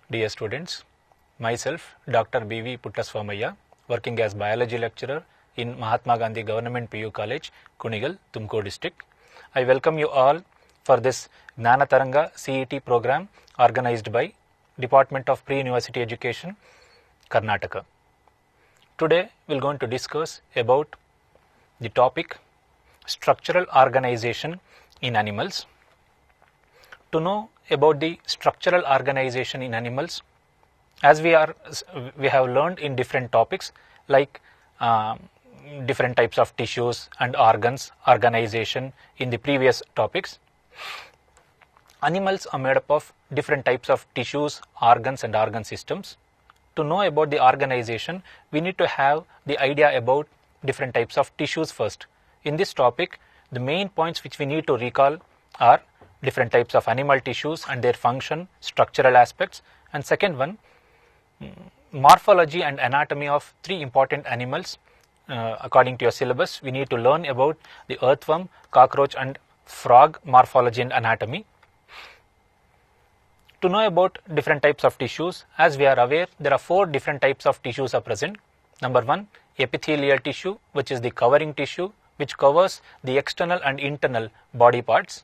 Dear students, myself Dr. B.V. Puttaswamaya, working as biology lecturer in Mahatma Gandhi Government PU College, Kunigal, Tumkur district. I welcome you all for this Gnana Taranga CET program organized by Department of Pre-University Education, Karnataka. Today we are going to discuss about the topic structural organization in animals. To know about the structural organization in animals, as we have learned in different topics like different types of tissues and organs organization in the previous topics. Animals are made up of different types of tissues, organs and organ systems. To know about the organization, we need to have the idea about different types of tissues first. In this topic, the main points which we need to recall are different types of animal tissues and their function, structural aspects, and second one, morphology and anatomy of three important animals. According to your syllabus, we need to learn about the earthworm, cockroach and frog morphology and anatomy. To know about different types of tissues, as we are aware, there are four different types of tissues are present. Number one, epithelial tissue, which is the covering tissue, which covers the external and internal body parts.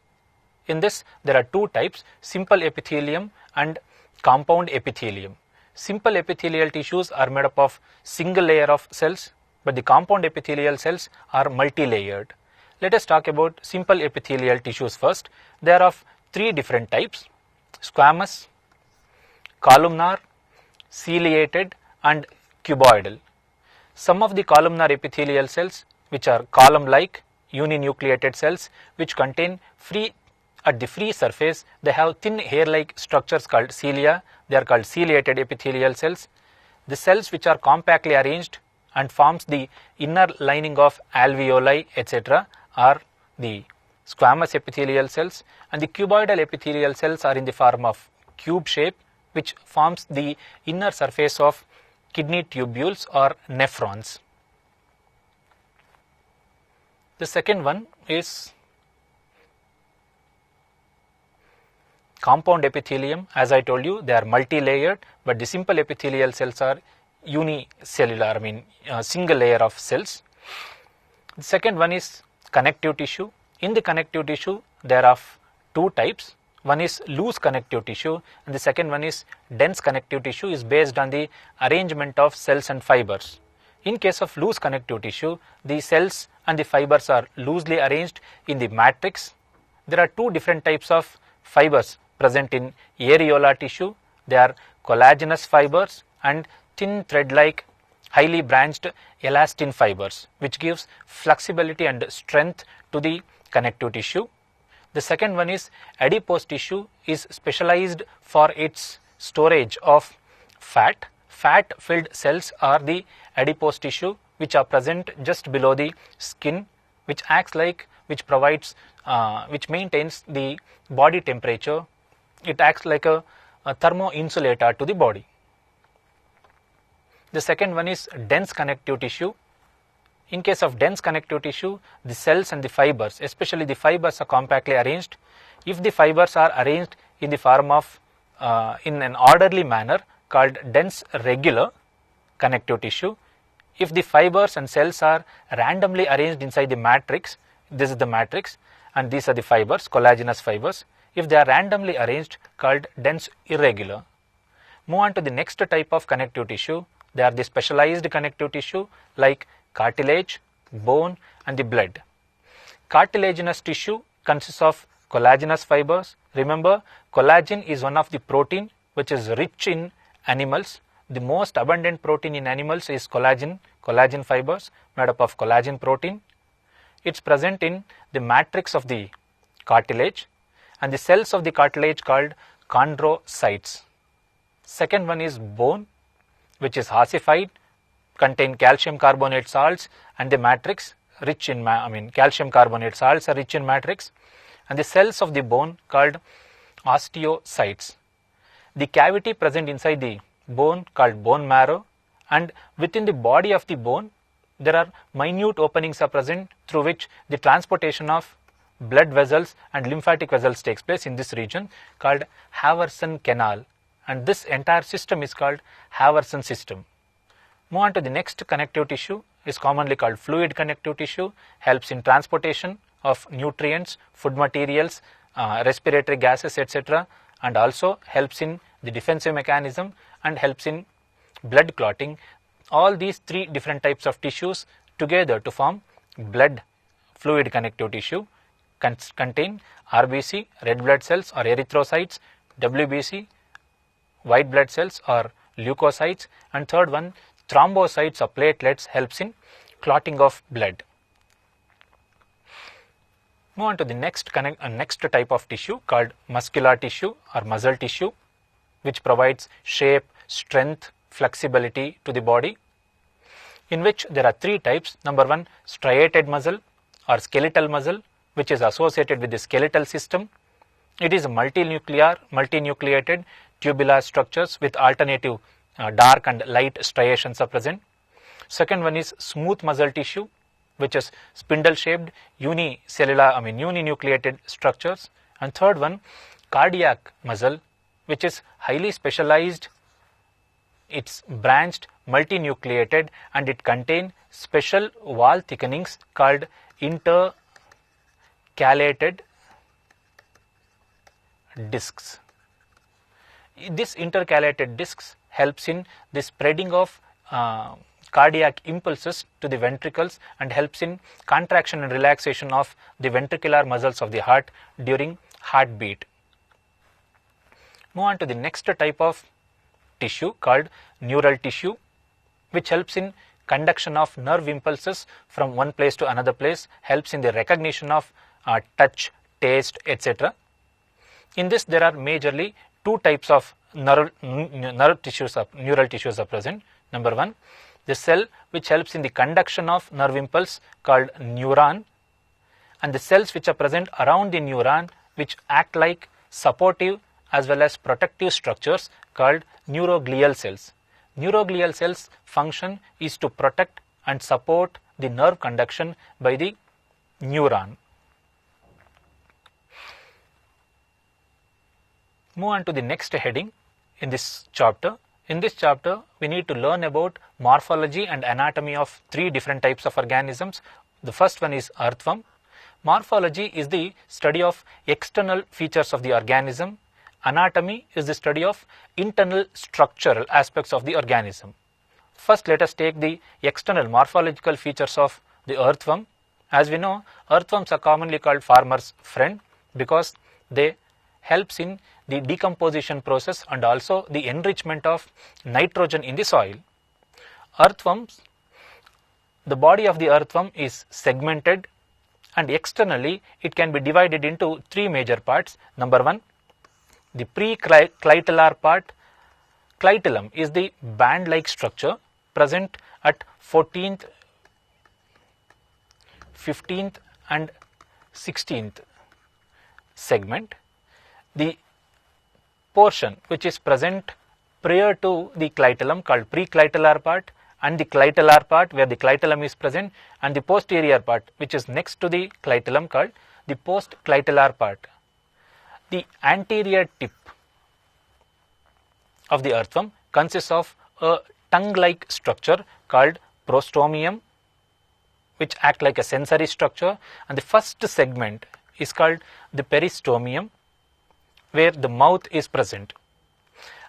In this, there are two types, simple epithelium and compound epithelium. Simple epithelial tissues are made up of single layer of cells, but the compound epithelial cells are multi-layered. Let us talk about simple epithelial tissues first. They are of three different types: squamous, columnar, ciliated and cuboidal. Some of the columnar epithelial cells, which are column-like uninucleated cells, which contain at the free surface, they have thin hair-like structures called cilia. They are called ciliated epithelial cells. The cells which are compactly arranged and forms the inner lining of alveoli, etc., are the squamous epithelial cells, and the cuboidal epithelial cells are in the form of cube shape, which forms the inner surface of kidney tubules or nephrons. The second one is compound epithelium. As I told you, they are multi-layered, but the simple epithelial cells are unicellular, single layer of cells. The second one is connective tissue. In the connective tissue, there are two types. One is loose connective tissue and the second one is dense connective tissue, is based on the arrangement of cells and fibers. In case of loose connective tissue, the cells and the fibers are loosely arranged in the matrix. There are two different types of fibers present in areola tissue. They are collagenous fibers and thin thread-like highly branched elastin fibers, which gives flexibility and strength to the connective tissue. The second one is adipose tissue, is specialized for its storage of fat. Fat filled cells are the adipose tissue, which are present just below the skin, which maintains the body temperature. It acts like a thermoinsulator to the body. The second one is dense connective tissue. In case of dense connective tissue, the cells and the fibers, especially the fibers, are compactly arranged. If the fibers are arranged in the form of in an orderly manner called dense regular connective tissue, if the fibers and cells are randomly arranged inside the matrix, this is the matrix and these are the fibers, collagenous fibers. If they are randomly arranged, called dense irregular. Move on to the next type of connective tissue. They are the specialized connective tissue like cartilage, bone and the blood. Cartilaginous tissue consists of collagenous fibers. Remember, collagen is one of the protein which is rich in animals. The most abundant protein in animals is collagen fibers made up of collagen protein. It's present in the matrix of the cartilage and the cells of the cartilage called chondrocytes. Second one is bone, which is ossified, contain calcium carbonate salts and the matrix rich in calcium carbonate salts are rich in matrix, and the cells of the bone called osteocytes. The cavity present inside the bone called bone marrow, and within the body of the bone there are minute openings are present through which the transportation of blood vessels and lymphatic vessels takes place in this region called Haverson Canal. and this entire system is called Haverson system. Move on to the next connective tissue is commonly called fluid connective tissue, helps in transportation of nutrients, food materials, respiratory gases, etc., and also helps in the defensive mechanism and helps in blood clotting. All these three different types of tissues together to form blood fluid connective tissue contain RBC, red blood cells or erythrocytes, WBC, white blood cells or leukocytes, and third one, thrombocytes or platelets, helps in clotting of blood. Move on to the next type of tissue called muscular tissue or muscle tissue, which provides shape, strength, flexibility to the body, in which there are three types. Number one, striated muscle or skeletal muscle, which is associated with the skeletal system. It is multinucleated tubular structures with alternative dark and light striations are present. Second one is smooth muscle tissue, which is spindle shaped uninucleated structures. And third one, cardiac muscle, which is highly specialized, it's branched, multinucleated, and it contains special wall thickenings called intercalated discs. This intercalated discs helps in the spreading of cardiac impulses to the ventricles and helps in contraction and relaxation of the ventricular muscles of the heart during heartbeat. Move on to the next type of tissue called neural tissue, which helps in conduction of nerve impulses from one place to another place, helps in the recognition of touch, taste, etc. In this, there are majorly two types of neural tissues are present. Number one, the cell which helps in the conduction of nerve impulse called neuron, and the cells which are present around the neuron which act like supportive as well as protective structures called neuroglial cells. Neuroglial cells function is to protect and support the nerve conduction by the neuron. Move on to the next heading in this chapter. In this chapter, we need to learn about morphology and anatomy of three different types of organisms. The first one is earthworm. Morphology is the study of external features of the organism. Anatomy is the study of internal structural aspects of the organism. First, let us take the external morphological features of the earthworm. As we know, earthworms are commonly called farmer's friend because they helps in the decomposition process and also the enrichment of nitrogen in the soil. Earthworms, the body of the earthworm is segmented, and externally it can be divided into three major parts. Number one, the preclitellar part. Clitellum is the band-like structure present at 14th, 15th and 16th segment. The portion which is present prior to the clitellum called preclitellar part, and the clitellar part where the clitellum is present, and the posterior part which is next to the clitellum called the postclitellar part. The anterior tip of the earthworm consists of a tongue-like structure called prostomium, which act like a sensory structure, and the first segment is called the peristomium, where the mouth is present.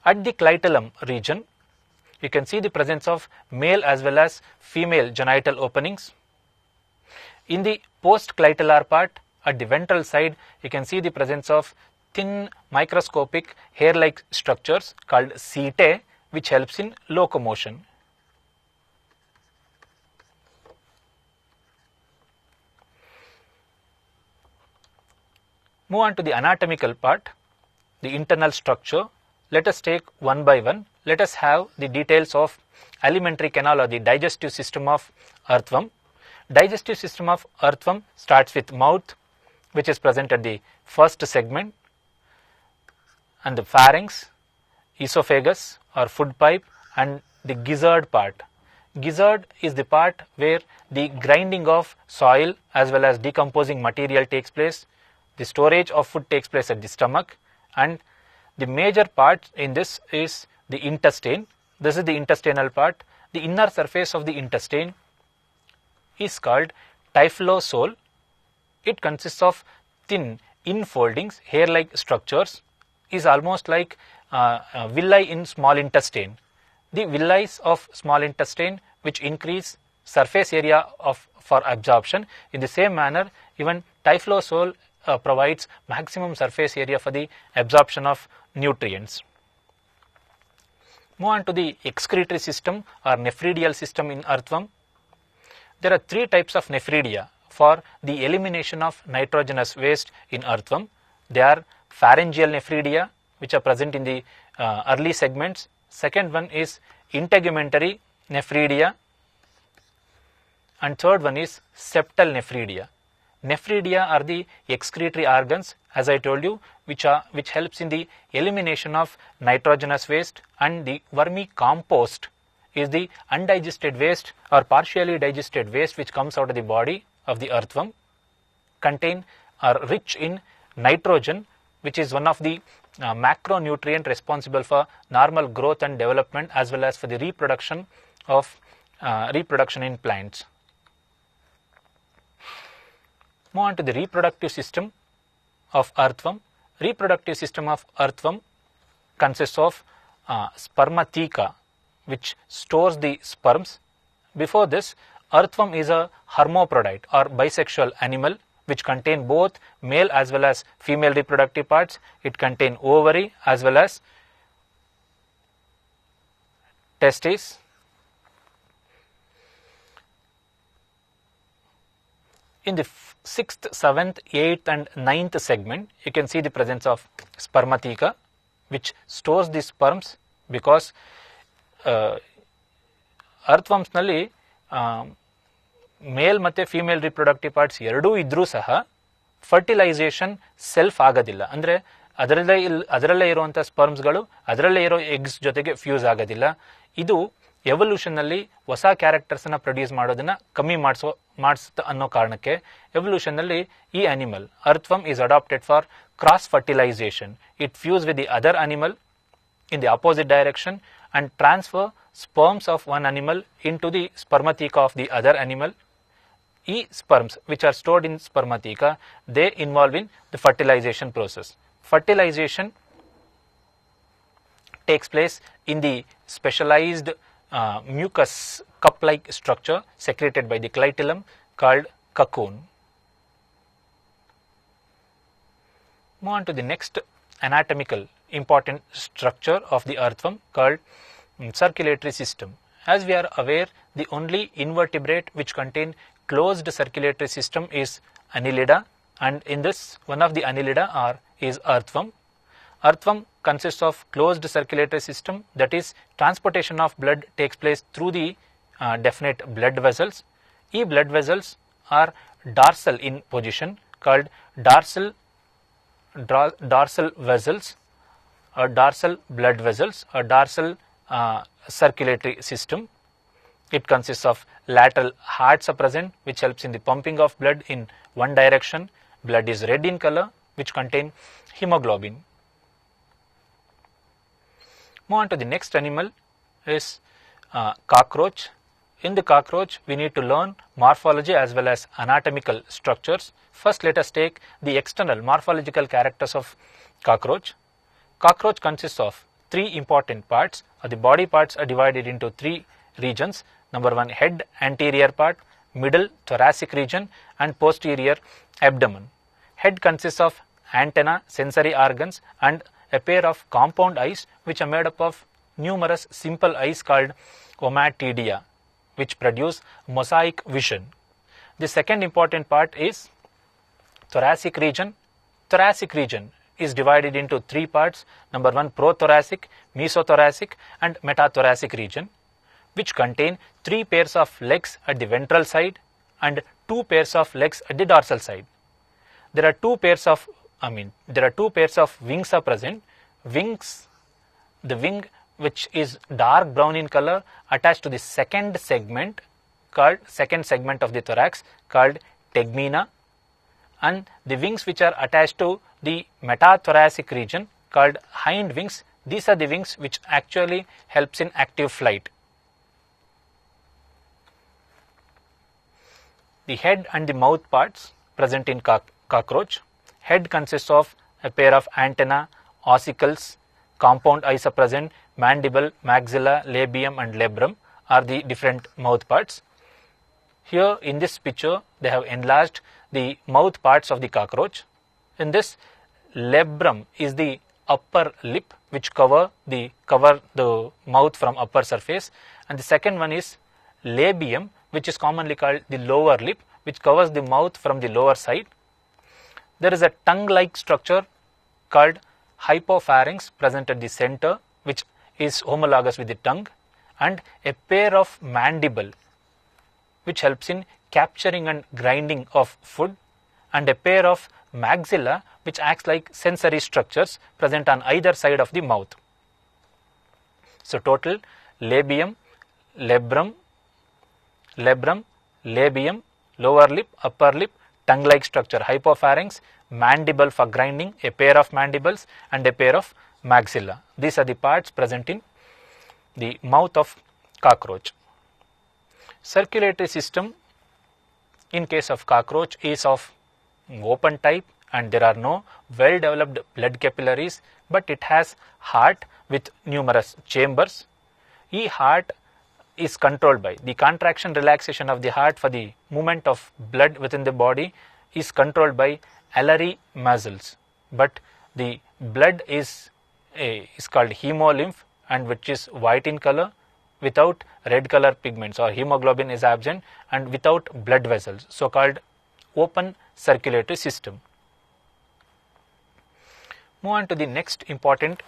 At the clitellum region, you can see the presence of male as well as female genital openings. In the postclitellar part, at the ventral side, you can see the presence of thin microscopic hair-like structures called setae, which helps in locomotion. Move on to the anatomical part, the internal structure. Let us take one by one. Let us have the details of alimentary canal or the digestive system of earthworm. Digestive system of earthworm starts with mouth, which is present at the first segment, and the pharynx, esophagus or food pipe, and the gizzard part. Gizzard is the part where the grinding of soil as well as decomposing material takes place. The storage of food takes place at the stomach, and The major part in this is the intestine. This is the intestinal part. The inner surface of the intestine is called typhlosole. It consists of thin infoldings, hair-like structures, is almost like villi in small intestine. The villi of small intestine which increase surface area for absorption. In the same manner, even typhlosole provides maximum surface area for the absorption of nutrients. Move on to the excretory system or nephridial system in earthworm. There are three types of nephridia for the elimination of nitrogenous waste in earthworm. They are pharyngeal nephridia, which are present in the early segments. Second one is integumentary nephridia, and third one is septal nephridia. Nephridia are the excretory organs, as I told you, which helps in the elimination of nitrogenous waste, and the vermicompost is the undigested waste or partially digested waste which comes out of the body of the earthworm, are rich in nitrogen, which is one of the macronutrient responsible for normal growth and development as well as for the reproduction in plants. Move on to the reproductive system of earthworm. Reproductive system of earthworm consists of spermatheca, which stores the sperms. Before this, earthworm is a hermaphrodite or bisexual animal which contain both male as well as female reproductive parts. It contains ovary as well as testes. In the 6th, 7th, 8th and 9th segment, you can see the presence of spermatheca, which stores the sperms, because earthworms nalli ಮೇಲ್ ಮತ್ತು female reproductive parts ಎರಡೂ ಇದ್ರೂ ಸಹ fertilisation self ಆಗೋದಿಲ್ಲ. ಅಂದರೆ ಅದರಲ್ಲೇ ಇರುವಂಥ ಸ್ಪರ್ಮ್ಸ್ಗಳು ಅದರಲ್ಲೇ ಇರೋ ಎಗ್ಸ್ ಜೊತೆಗೆ ಫ್ಯೂಸ್ ಆಗೋದಿಲ್ಲ. ಇದು ಎವಲ್ಯೂಷನ್ನಲ್ಲಿ ಹೊಸ ಕ್ಯಾರೆಕ್ಟರ್ಸನ್ನು ಪ್ರೊಡ್ಯೂಸ್ ಮಾಡೋದನ್ನು ಕಮ್ಮಿ ಮಾಡಿಸುತ್ತೆ ಅನ್ನೋ ಕಾರಣಕ್ಕೆ ಎವಲ್ಯೂಷನ್ನಲ್ಲಿ ಈ animal earthworm is adapted for cross fertilization. It fuse with the other animal in the opposite direction and transfer sperms of one animal into the spermatheca of the other animal. Sperms which are stored in spermatheca, they involve in the fertilization process. Fertilization takes place in the specialized mucus cup-like structure secreted by the clitellum called cocoon. Move on to the next anatomical important structure of the earthworm called circulatory system. As we are aware, the only invertebrate which contain closed circulatory system is Annelida, and in this one of the Annelida is earthworm. Earthworm consists of closed circulatory system, that is transportation of blood takes place through the definite blood vessels. These blood vessels are dorsal in position, called dorsal vessels or dorsal blood vessels or dorsal circulatory system. It consists of lateral hearts are present, which helps in the pumping of blood in one direction. Blood is red in color, which contain hemoglobin. Move on to the next animal is cockroach. In the cockroach, we need to learn morphology as well as anatomical structures. First, let us take the external morphological characters of cockroach. Cockroach consists of three important parts. The body parts are divided into three regions. Number one, head, anterior part, middle, thoracic region, and posterior abdomen. Head consists of antenna, sensory organs, and a pair of compound eyes which are made up of numerous simple eyes called ommatidia, which produce mosaic vision. The second important part is thoracic region. Thoracic region is divided into three parts. Number one, prothoracic, mesothoracic, and metathoracic region, which contain three pairs of legs at the ventral side and two pairs of legs at the dorsal side. There are two pairs of wings are present. The wing which is dark brown in color attached to the second segment of the thorax called tegmina, and the wings which are attached to the metathoracic region called hind wings. These are the wings which actually helps in active flight. The head and the mouth parts present in cockroach. Head consists of a pair of antenna, ossicles, compound eyes are present, mandible, maxilla, labium and labrum are the different mouth parts. Here in this picture they have enlarged the mouth parts of the cockroach. In this, labrum is the upper lip which cover the mouth from upper surface, and the second one is labium, which is commonly called the lower lip, which covers the mouth from the lower side. There is a tongue-like structure called hypopharynx present at the center, which is homologous with the tongue, and a pair of mandible which helps in capturing and grinding of food, and a pair of maxilla which acts like sensory structures present on either side of the mouth. So total labium, labrum, labium, lower lip, upper lip, tongue-like structure hypopharynx, mandible for grinding, a pair of mandibles and a pair of maxilla. These are the parts present in the mouth of cockroach. Circulatory system in case of cockroach is of open type, and there are no well developed blood capillaries, but it has heart with numerous chambers. The heart is controlled by the contraction relaxation of the heart for the movement of blood within the body is controlled by Alari muscles, but the blood is called hemolymph, and which is white in color without red color pigments, or hemoglobin is absent and without blood vessels, so called open circulatory system. Move on to the next important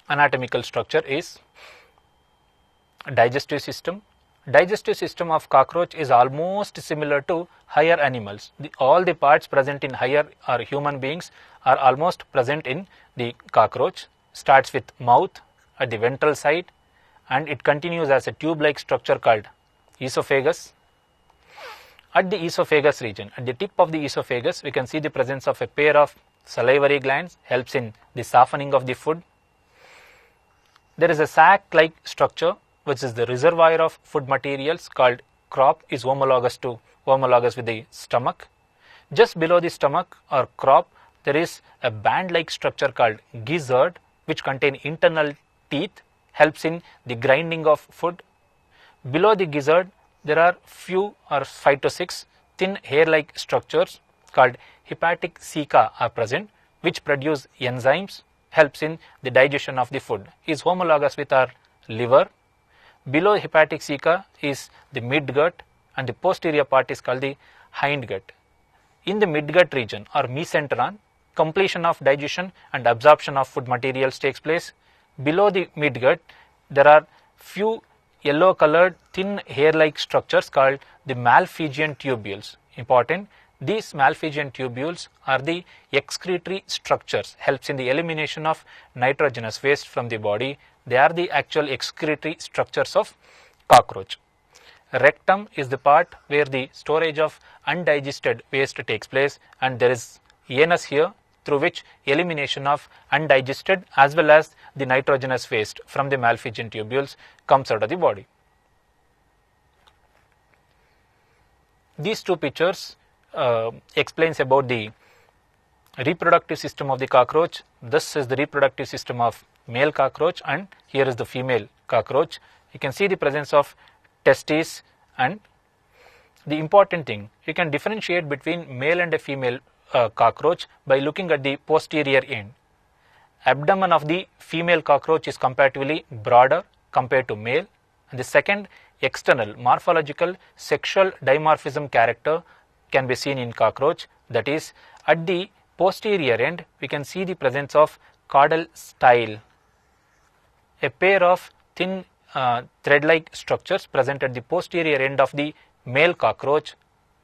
anatomical structure is digestive system. Digestive system of cockroach is almost similar to higher animals. All the parts present in higher or human beings are almost present in the cockroach. Starts with mouth at the ventral side, and it continues as a tube-like structure called esophagus. At the esophagus region, at the tip of the esophagus, we can see the presence of a pair of salivary glands, helps in the softening of the food. There is a sac-like structure which is the reservoir of food materials called crop, is homologous with the stomach. Just below the stomach or crop, there is a band-like structure called gizzard, which contain internal teeth, helps in the grinding of food. Below the gizzard, there are few or 5 to 6 thin hair-like structures called hepatic ceca are present, which produce enzymes, helps in the digestion of the food, is homologous with our liver. Below hepatic ceca is the midgut, and the posterior part is called the hindgut. In the midgut region or mesenteron, completion of digestion and absorption of food materials takes place. Below the midgut, there are few yellow colored thin hair-like structures called the Malpighian tubules. Important, these Malpighian tubules are the excretory structures, helps in the elimination of nitrogenous waste from the body. They are the actual excretory structures of cockroach. Rectum is the part where the storage of undigested waste takes place, and there is anus here, through which elimination of undigested as well as the nitrogenous waste from the Malpighian tubules comes out of the body. These two pictures explains about the reproductive system of the cockroach. This is the reproductive system of male cockroach, and here is the female cockroach. You can see the presence of testes, and the important thing, you can differentiate between male and a female cockroach by looking at the posterior end. Abdomen of the female cockroach is comparatively broader compared to male, and the second, external morphological sexual dimorphism character can be seen in cockroach, that is, at the posterior end we can see the presence of caudal style, a pair of thin thread-like structures present at the posterior end of the male cockroach,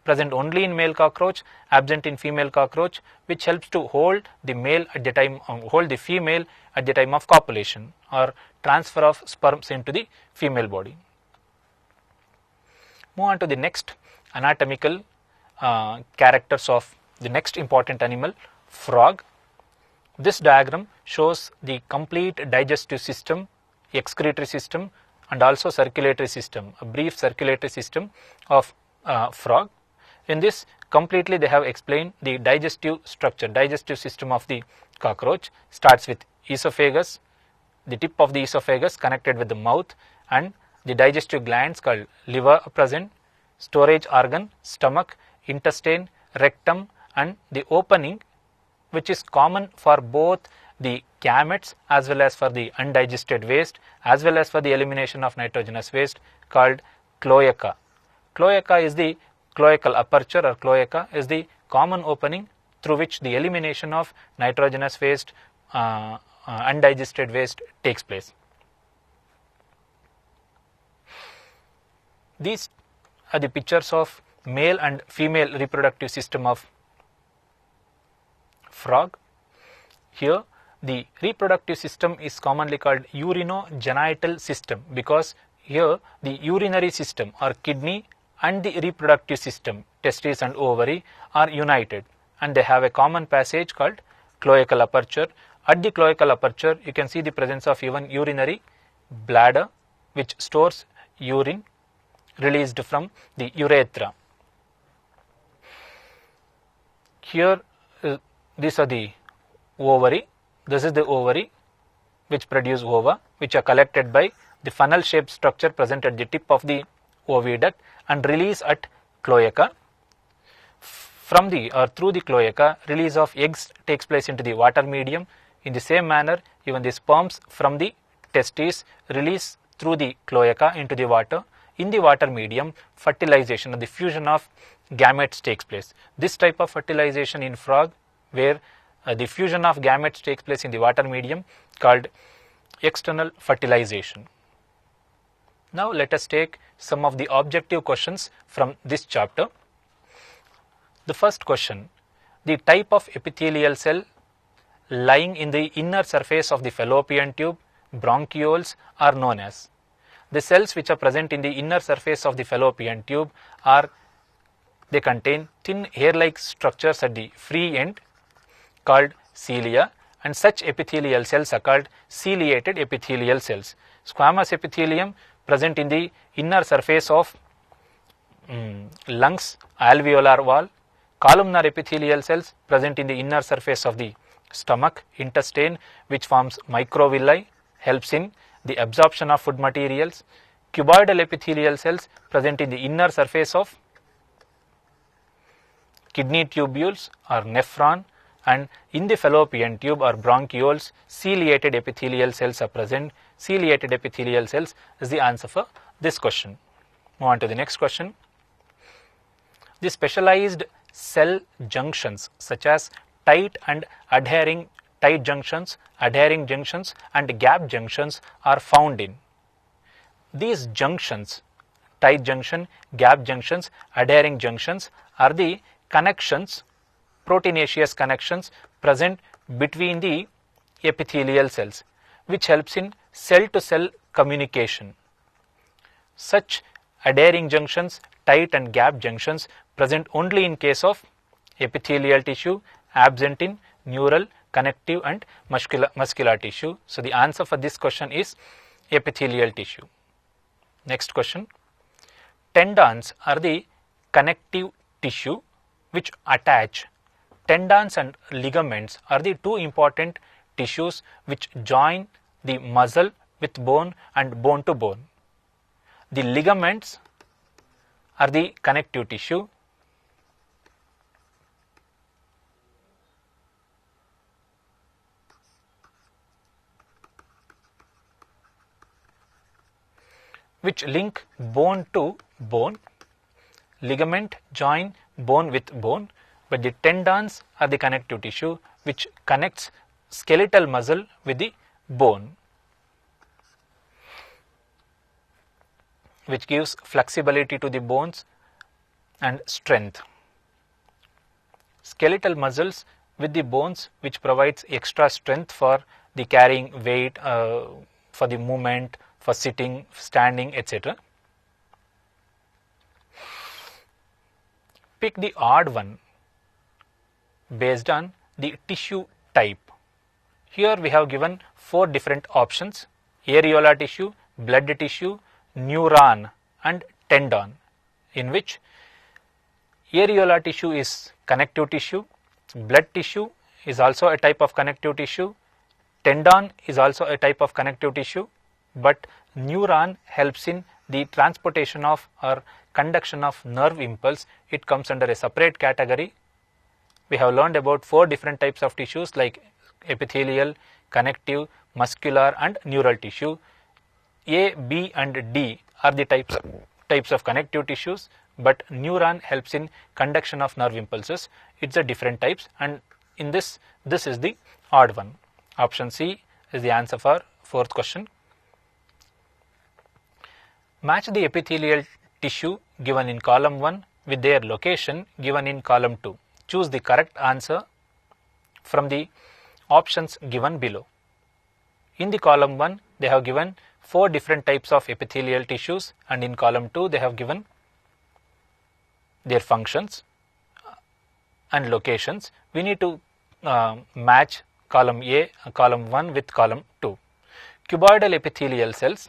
present only in male cockroach, absent in female cockroach, which helps to hold the male at the time, hold the female at the time of copulation or transfer of sperms into the female body. Move on to the next anatomical characters of The next important animal, frog. This diagram shows the complete digestive system, excretory system and also circulatory system, a brief circulatory system of frog. In this completely they have explained the digestive structure, digestive system of the cockroach. Starts with esophagus, the tip of the esophagus connected with the mouth, and the digestive glands called liver are present, storage organ, stomach, intestine, rectum, and the opening which is common for both the gametes as well as for the undigested waste as well as for the elimination of nitrogenous waste, called cloaca. Cloaca is the cloacal aperture, or cloaca is the common opening through which the elimination of nitrogenous waste, undigested waste takes place. These are the pictures of male and female reproductive system of frog. Here the reproductive system is commonly called urinogenital system, because here the urinary system or kidney and the reproductive system, testes and ovary, are united and they have a common passage called cloacal aperture. At the cloacal aperture you can see the presence of even urinary bladder which stores urine released from the urethra. Here these are the ovary. This is the ovary which produce ova, which are collected by the funnel shaped structure present at the tip of the oviduct and release at cloaca. From the or through the cloaca, release of eggs takes place into the water medium. In the same manner, even the sperms from the testes release through the cloaca into the water. In the water medium, fertilization or the fusion of gametes takes place. This type of fertilization in frog, where the fusion of gametes takes place in the water medium, called external fertilization. Now let us take some of the objective questions from this chapter. The first question, the type of epithelial cell lying in the inner surface of the fallopian tube, bronchioles, are known as. The cells which are present in the inner surface of the fallopian tube they contain thin hair-like structures at the free end called cilia, and such epithelial cells are called ciliated epithelial cells. Squamous epithelium present in the inner surface of lungs, alveolar wall. Columnar epithelial cells present in the inner surface of the stomach, intestine, which forms microvilli, helps in the absorption of food materials. Cuboidal epithelial cells present in the inner surface of kidney tubules or nephron, and in the fallopian tube or bronchioles, ciliated epithelial cells are present. Ciliated epithelial cells is the answer for this question. Move on to the next question. The specialized cell junctions such as tight junctions, adhering junctions and gap junctions are found in. These junctions, tight junction, gap junctions, adhering junctions, are the connections, proteinaceous connections present between the epithelial cells, which helps in cell to cell communication. Such adhering junctions, tight and gap junctions present only in case of epithelial tissue, absent in neural, connective and muscular tissue. So the answer for this question is epithelial tissue. Next question. Tendons are the connective tissue which attach. Tendons and ligaments are the two important tissues which join the muscle with bone and bone to bone. The ligaments are the connective tissue. Which link bone to bone. Ligament join bone with bone, but the tendons are the connective tissue which connects skeletal muscle with the bone, which gives flexibility to the bones and strength. Skeletal muscles with the bones, which provides extra strength for the carrying weight, for the movement, for sitting, standing, etc. Pick the odd one based on the tissue type. Here we have given 4 different options: areola tissue, blood tissue, neuron and tendon, in which areola tissue is connective tissue, blood tissue is also a type of connective tissue, tendon is also a type of connective tissue, but neuron helps in the transportation of or conduction of nerve impulse. It comes under a separate category. We have learned about 4 different types of tissues like epithelial, connective, muscular and neural tissue. A, B and D are the types of connective tissues, but neuron helps in conduction of nerve impulses. It's a different types, and in this is the odd one. Option C is the answer for 4th question. Match the epithelial tissue given in column 1 with their location given in column 2. Choose the correct answer from the options given below. In the column 1 they have given 4 different types of epithelial tissues, and in column 2 they have given their functions and locations. We need to match column 1 with column 2. Cuboidal epithelial cells.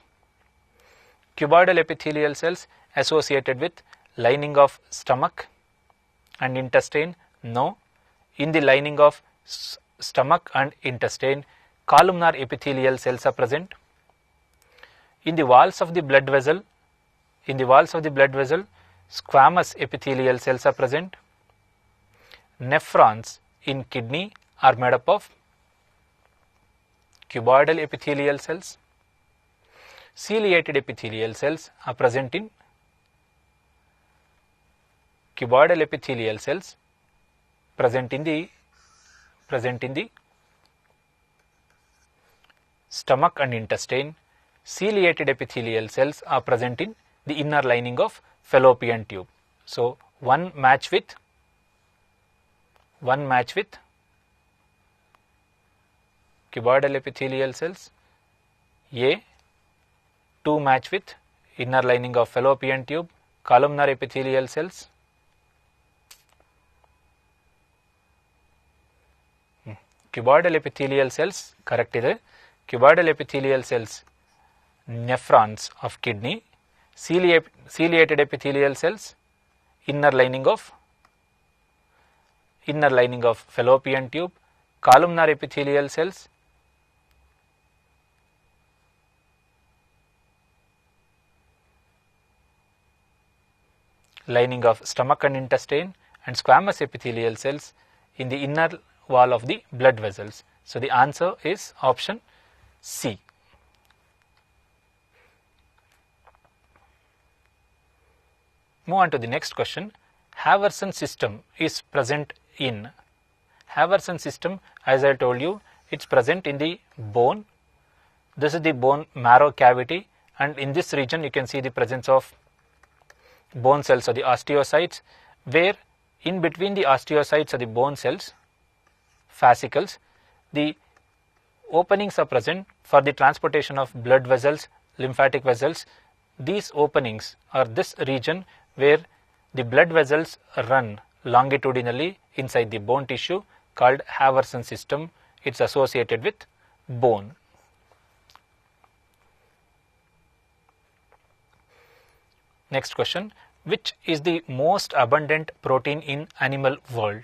Cuboidal epithelial cells associated with lining of stomach and intestine? No. In the lining of stomach and intestine, columnar epithelial cells are present. In the walls of the blood vessel, squamous epithelial cells are present. Nephrons in kidney are made up of cuboidal epithelial cells. Ciliated epithelial cells are present in cuboidal epithelial cells present in the stomach and intestine. Ciliated epithelial cells are present in the inner lining of fallopian tube. So one match with cuboidal epithelial cells. A. 2 match with inner lining of fallopian tube, columnar epithelial cells. Cuboidal epithelial cells, correct ಇದೆ. Cuboidal epithelial cells, nephrons of kidney. Ciliated epithelial cells, inner lining of fallopian tube. Columnar epithelial cells, lining of stomach and intestine, and squamous epithelial cells in the inner wall of the blood vessels. So the answer is option C. Move on to the next question. Haversian system is present in. Haversian system, as I told you, it's present in the bone. This is the bone marrow cavity, and in this region you can see the presence of bone cells or the osteocytes, where in between the osteocytes or the bone cells, fascicles, the openings are present for the transportation of blood vessels, lymphatic vessels. These openings are this region where the blood vessels run longitudinally inside the bone tissue, called Haversian system. It's associated with bone. Next question. Which is the most abundant protein in animal world?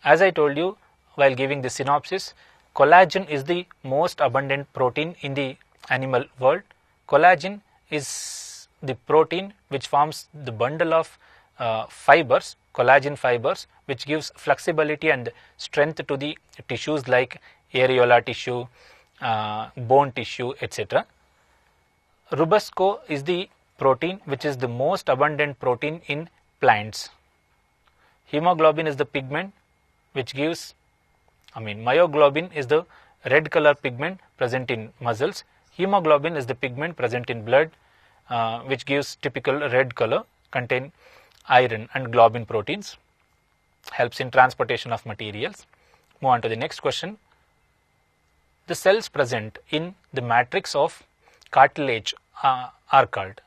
As I told you while giving the synopsis, collagen is the most abundant protein in the animal world. Collagen is the protein which forms the bundle of fibers, collagen fibers, which gives flexibility and strength to the tissues like areola tissue, bone tissue, etc. Rubasco is the protein which is the most abundant protein in plants. Hemoglobin is the pigment which gives, myoglobin is the red color pigment present in muscles. Hemoglobin is the pigment present in blood, which gives typical red color, contain iron and globin proteins, helps in transportation of materials. Move on to the next question. The cells present in the matrix of cartilage are called.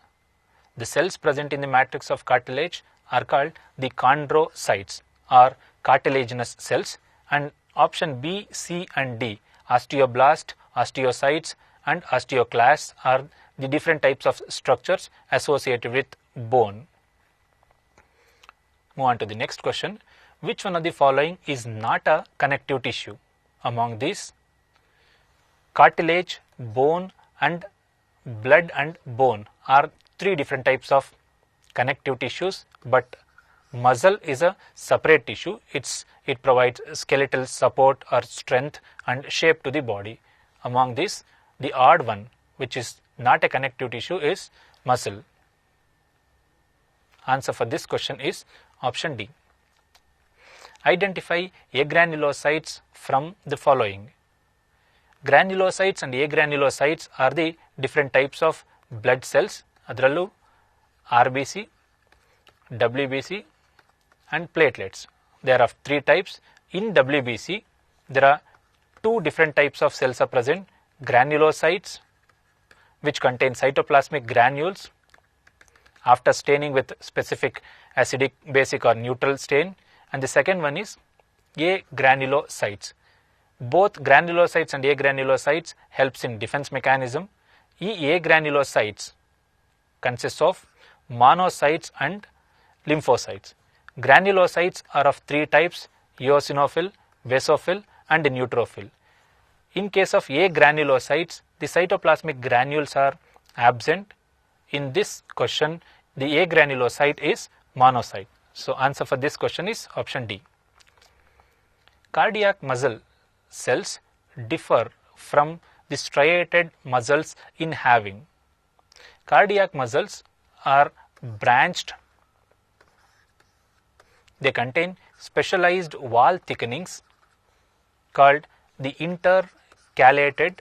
The cells present in the matrix of cartilage are called the chondrocytes or cartilaginous cells, and option B, C and D, osteoblast, osteocytes and osteoclasts are the different types of structures associated with bone. Move on to the next question. Which one of the following is not a connective tissue? Among these, cartilage, bone and blood and bone are three different types of connective tissues, but muscle is a separate tissue. It provides skeletal support or strength and shape to the body. Among these, the odd one, which is not a connective tissue, is muscle. Answer for this question is option D. Identify agranulocytes from the following. Granulocytes and agranulocytes are the different types of blood cells. Adrallu RBC, WBC and platelets. There are three types. In WBC, there are two different types of cells are present. Granulocytes, which contain cytoplasmic granules after staining with specific acidic, basic or neutral stain, and the second one is agranulocytes. Both granulocytes and agranulocytes helps in defense mechanism. Agranulocytes consists of monocytes and lymphocytes. Granulocytes are of three types: eosinophil, basophil and neutrophil. In case of agranulocytes, the cytoplasmic granules are absent. In this question, the agranulocyte is monocyte. So answer for this question is option D. Cardiac muscle cells differ from the striated muscles in having. Cardiac muscles are branched. They contain specialized wall thickenings called the intercalated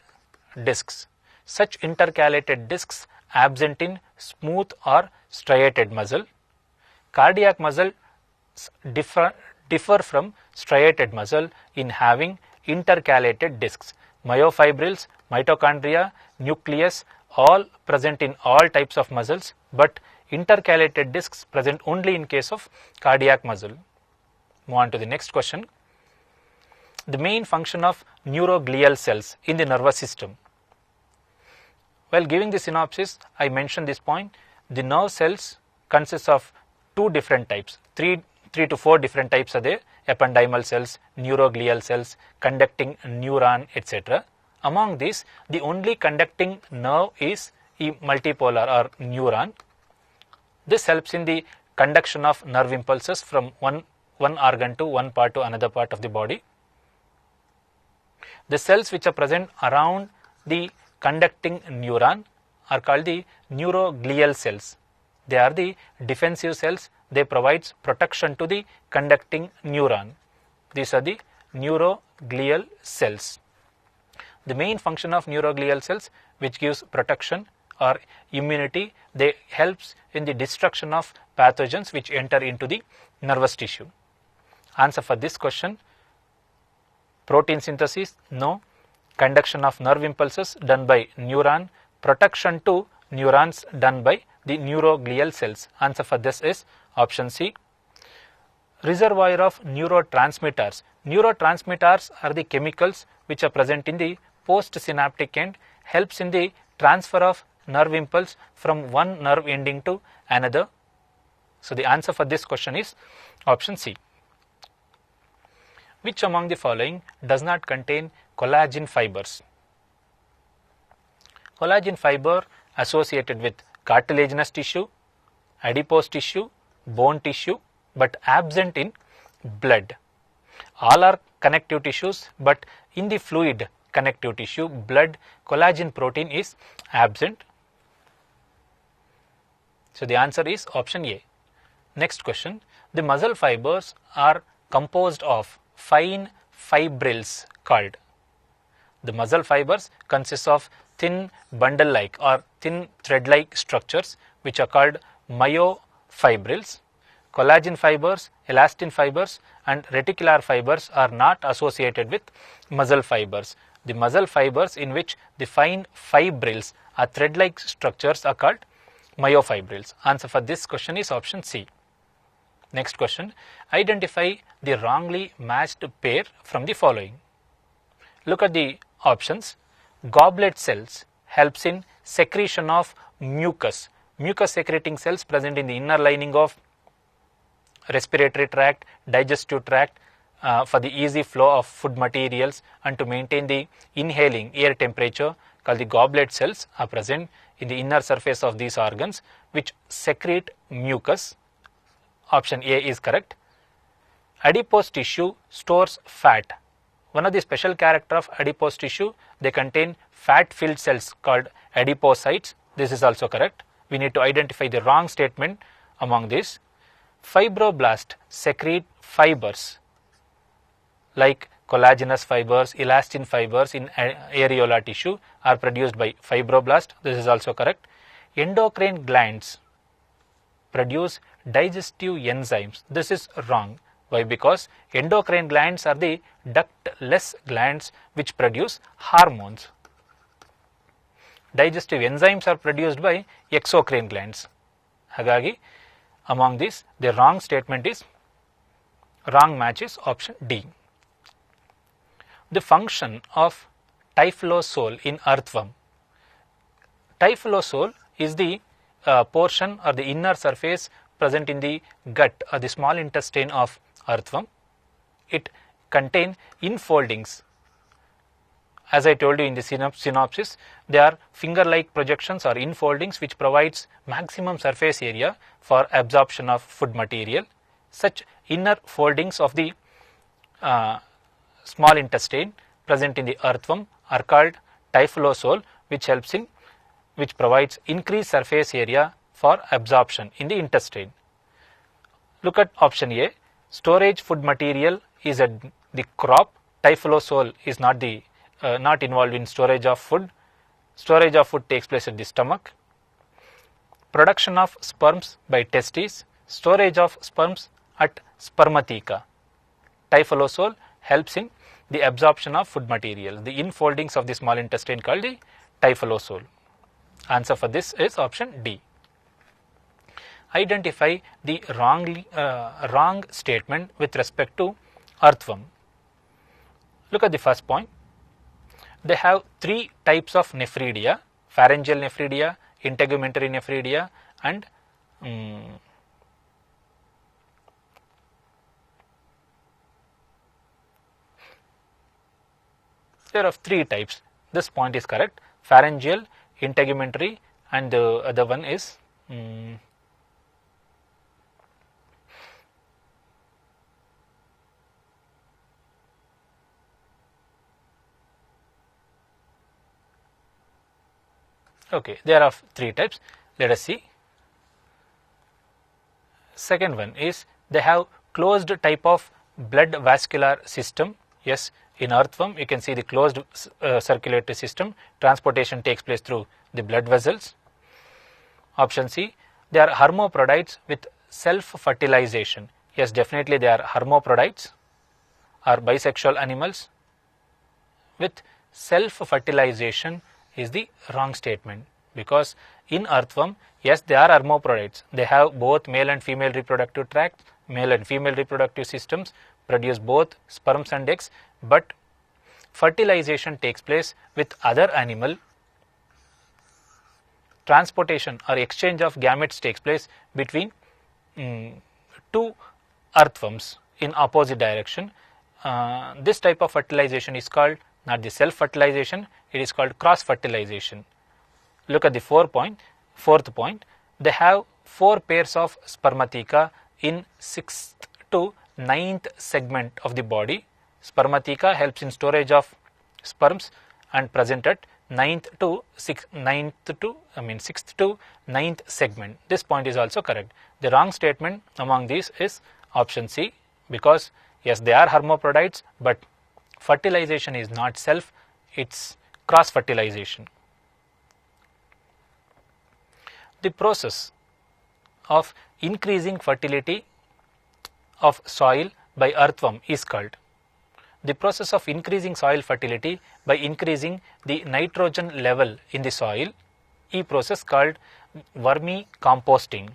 discs. Such intercalated discs absent in smooth or striated muscle. Cardiac muscle differ from striated muscle in having intercalated discs. Myofibrils, mitochondria, nucleus all present in all types of muscles, but intercalated discs present only in case of cardiac muscle. Move on to the next question. The main function of neuroglial cells in the nervous system. While giving the synopsis, I mentioned this point. The nerve cells consist of two different types, three to four different types are there: ependymal cells, neuroglial cells, conducting neuron, etc. Among these, the only conducting nerve is a multipolar or neuron. This helps in the conduction of nerve impulses from one organ to one part to another part of the body. The cells which are present around the conducting neuron are called the neuroglial cells. They are the defensive cells. They provide protection to the conducting neuron. These are the neuroglial cells. The main function of neuroglial cells, which gives protection or immunity, they helps in the destruction of pathogens which enter into the nervous tissue. Answer for this question: protein synthesis, no. Conduction of nerve impulses done by neuron. Protection to neurons done by the neuroglial cells. Answer for this is option C. Reservoir of neurotransmitters. Neurotransmitters are the chemicals which are present in the postsynaptic end, helps in the transfer of nerve impulse from one nerve ending to another. So the answer for this question is option C. Which among the following does not contain collagen fibers? Collagen fiber associated with cartilaginous tissue, adipose tissue, bone tissue, but absent in blood. All are connective tissues, but in the fluid connective tissue, blood, collagen protein is absent. So the answer is option A. Next question. The muscle fibers are composed of fine fibrils called. The muscle fibers consist of thin bundle-like or thin thread-like structures which are called myofibrils. Collagen fibers, elastin fibers and reticular fibers are not associated with muscle fibers. The muscle fibers in which the fine fibrils are thread-like structures are called myofibrils. Answer for this question is option C. Next question, identify the wrongly matched pair from the following. Look at the options. Goblet cells helps in secretion of mucus. Mucus secreting cells present in the inner lining of respiratory tract, digestive tract for the easy flow of food materials and to maintain the inhaling air temperature, called the goblet cells, are present in the inner surface of these organs which secrete mucus. Option A is correct. Adipose tissue stores fat. One of the special character of adipose tissue, they contain fat filled cells called adipocytes. This is also correct. We need to identify the wrong statement among these. Fibroblast secrete fibers like collagenous fibers, elastin fibers in areola tissue are produced by fibroblast. This is also correct. Endocrine glands produce digestive enzymes. This is wrong. Why? Because endocrine glands are the ductless glands which produce hormones. Digestive enzymes are produced by exocrine glands. Hagagi, among these, the wrong statement is, wrong match is option D. The function of typhlosolve in earthworm. Typhlosolve is the portion or the inner surface present in the gut or the small intestine of earthworm. It contains infoldings. As I told you in the synopsis, they are finger-like projections or infoldings which provides maximum surface area for absorption of food material. Such inner foldings of the small intestine present in the earthworm are called typhlosolve, which provides increased surface area for absorption in the intestine. Look at option A. Storage food material is at the crop. Typhlosolve is not involved in storage of food. Storage of food takes place at the stomach. Production of sperms by testes. Storage of sperms at spermatheca. Typhlosolve helps in the absorption of food material. The infoldings of the small intestine called the typhlosolve. Answer for this is option D. Identify the wrong statement with respect to earthworm. Look at the first point. They have three types of nephridia: pharyngeal nephridia, integumentary nephridia, and there are three types. This point is correct. Pharyngeal, integumentary, and the other one is okay, there are three types. Let us see. Second one is they have closed type of blood vascular system. Yes, in earthworm you can see the closed circulatory system. Transportation takes place through the blood vessels. Option C, they are hermaphrodites with self-fertilization. Yes, definitely they are hermaphrodites or bisexual animals with self-fertilization is the wrong statement, because in earthworm, yes, they are hermaphrodites. They have both male and female reproductive tracts, male and female reproductive systems, produce both sperms and eggs, but fertilization takes place with other animal. Transportation or exchange of gametes takes place between two earthworms in opposite direction. This type of fertilization is called not the self-fertilization, it is called cross-fertilization. Look at the fourth point. They have 4 pairs of spermatheca in 6th to 9th segment of the body. Spermatheca helps in storage of sperms and present at 6th to 9th segment. This point is also correct. The wrong statement among these is option C, because yes, they are hermaphrodites, but fertilization is not self, it's cross fertilization. The process of increasing fertility of soil by earthworm is called. The process of increasing soil fertility by increasing the nitrogen level in the soil is process called vermicomposting.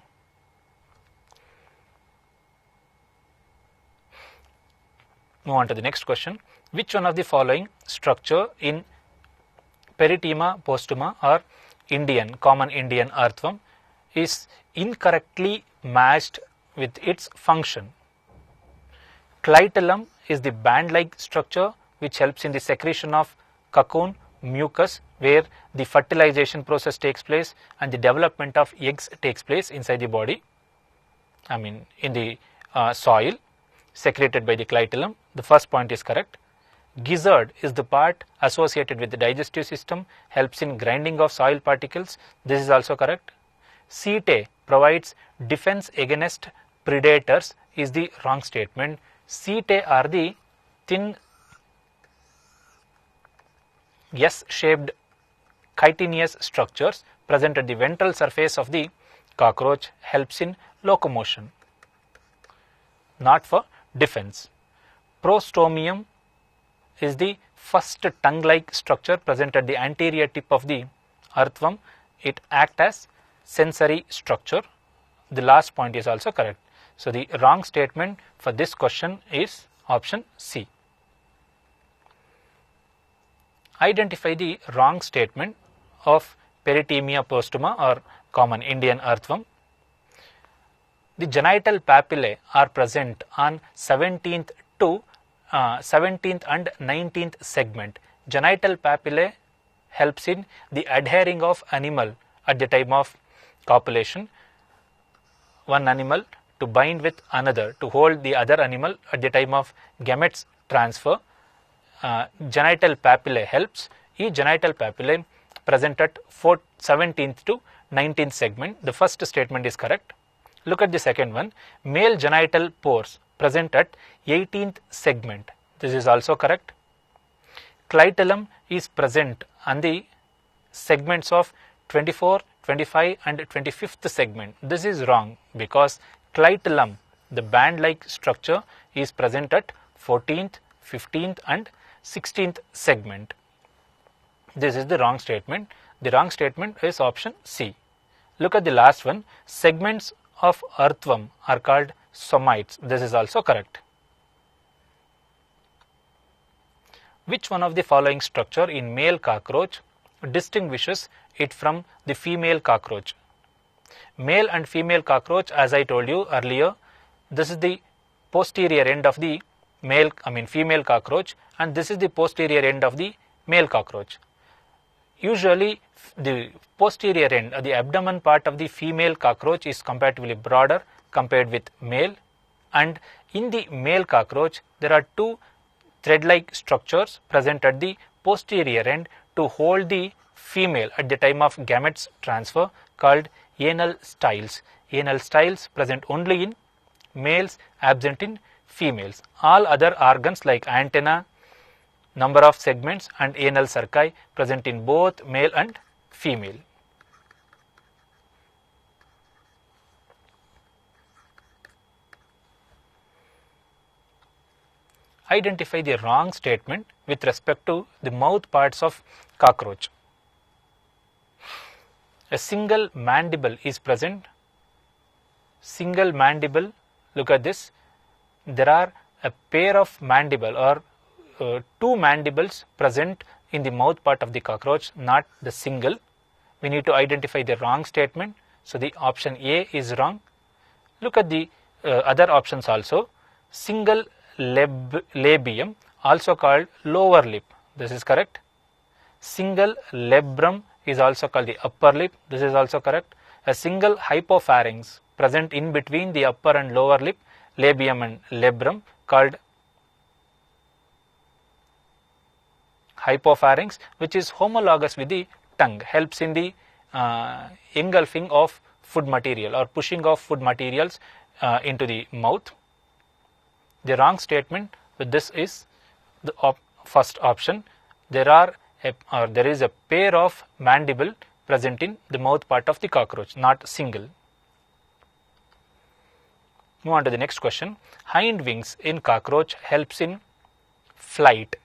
Move on to the next question. Which one of the following structure in Perithema postuma or common Indian earthworm is incorrectly matched with its function? Clitellum is the band-like structure which helps in the secretion of cocoon mucus, where the fertilization process takes place and the development of eggs takes place inside the body, in the soil secreted by the clitellum. The first point is correct. Gizzard is the part associated with the digestive system, helps in grinding of soil particles. This is also correct. Setae provides defense against predators is the wrong statement. Setae are the thin S-shaped chitinous structures present at the ventral surface of the cockroach, helps in locomotion, not for defense. Prostomium is the first tongue-like structure present at the anterior tip of the earthworm. It acts as sensory structure. The last point is also correct. So the wrong statement for this question is option C. Identify the wrong statement of Perithema postuma or common Indian earthworm. The genital papillae are present on 17th and 19th segment. Genital papillae helps in the adhering of animal at the time of copulation. One animal to bind with another, to hold the other animal at the time of gametes transfer. Genital papillae helps. Each genital papillae present at 17th to 19th segment. The first statement is correct. Look at the second one. Male genital pores present at 18th segment. This is also correct. Clitellum is present on the segments of 24, 25 and 25th segment. This is wrong because clitellum, the band-like structure, is present at 14th, 15th and 16th segment. This is the wrong statement. The wrong statement is option C. Look at the last one. Segments of earthworm are called somites. This is also correct. Which one of the following structure in male cockroach distinguishes it from the female cockroach? Male and female cockroach, as I told you earlier, this is the posterior end of the female cockroach, and this is the posterior end of the male cockroach. Usually the posterior end, the abdomen part of the female cockroach is comparatively broader compared with male, and in the male cockroach there are two thread-like structures present at the posterior end to hold the female at the time of gametes transfer, called anal styles. Anal styles present only in males, absent in females. All other organs like antenna, number of segments and anal cerci present in both male and female. Identify the wrong statement with respect to the mouth parts of cockroach. A single mandible is present. Single mandible, look at this. There are a pair of mandible or two mandibles present in the mouth part of the cockroach, not the single. We need to identify the wrong statement. So the option A is wrong. Look at the other options also. Single labium, also called lower lip. This is correct. Single labrum is also called the upper lip. This is also correct. A single hypopharynx present in between the upper and lower lip, labium and labrum, called hypopharynx, which is homologous with the tongue, helps in the engulfing of food material or pushing of food materials into the mouth. The wrong statement with this is the first option. There is a pair of mandible present in the mouth part of the cockroach, not single. Move on to the next question. Hind wings in cockroach helps in flight.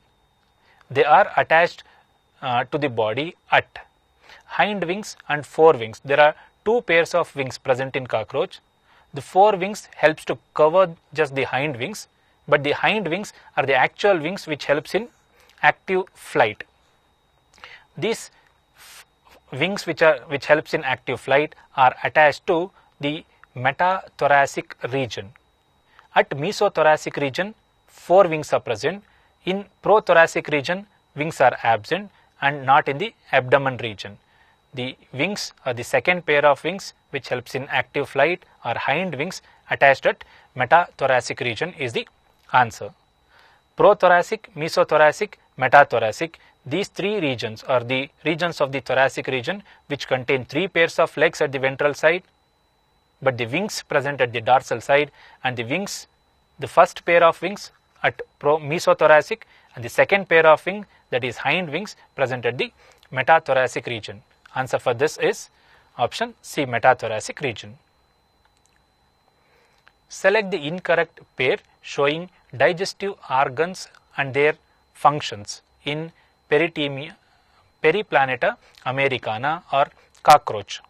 They are attached to the body at hind wings and fore wings. There are two pairs of wings present in cockroach. The fore wings helps to cover just the hind wings, but the hind wings are the actual wings which helps in active flight. These wings which helps in active flight are attached to the metathoracic region. At mesothoracic region, 4 wings are present. In prothoracic region, wings are absent and not in the abdomen region. The wings or the second pair of wings which helps in active flight are hind wings attached at metathoracic region is the answer. Prothoracic, mesothoracic, metathoracic, these 3 regions are the regions of the thoracic region which contain 3 pairs of legs at the ventral side, but the wings present at the dorsal side, and the wings, the first pair of wings at mesothoracic and the second pair of wings, that is hind wings, present at the metathoracic region. Answer for this is option C, metathoracic region. Select the incorrect pair showing digestive organs and their functions in Periplaneta americana or cockroach.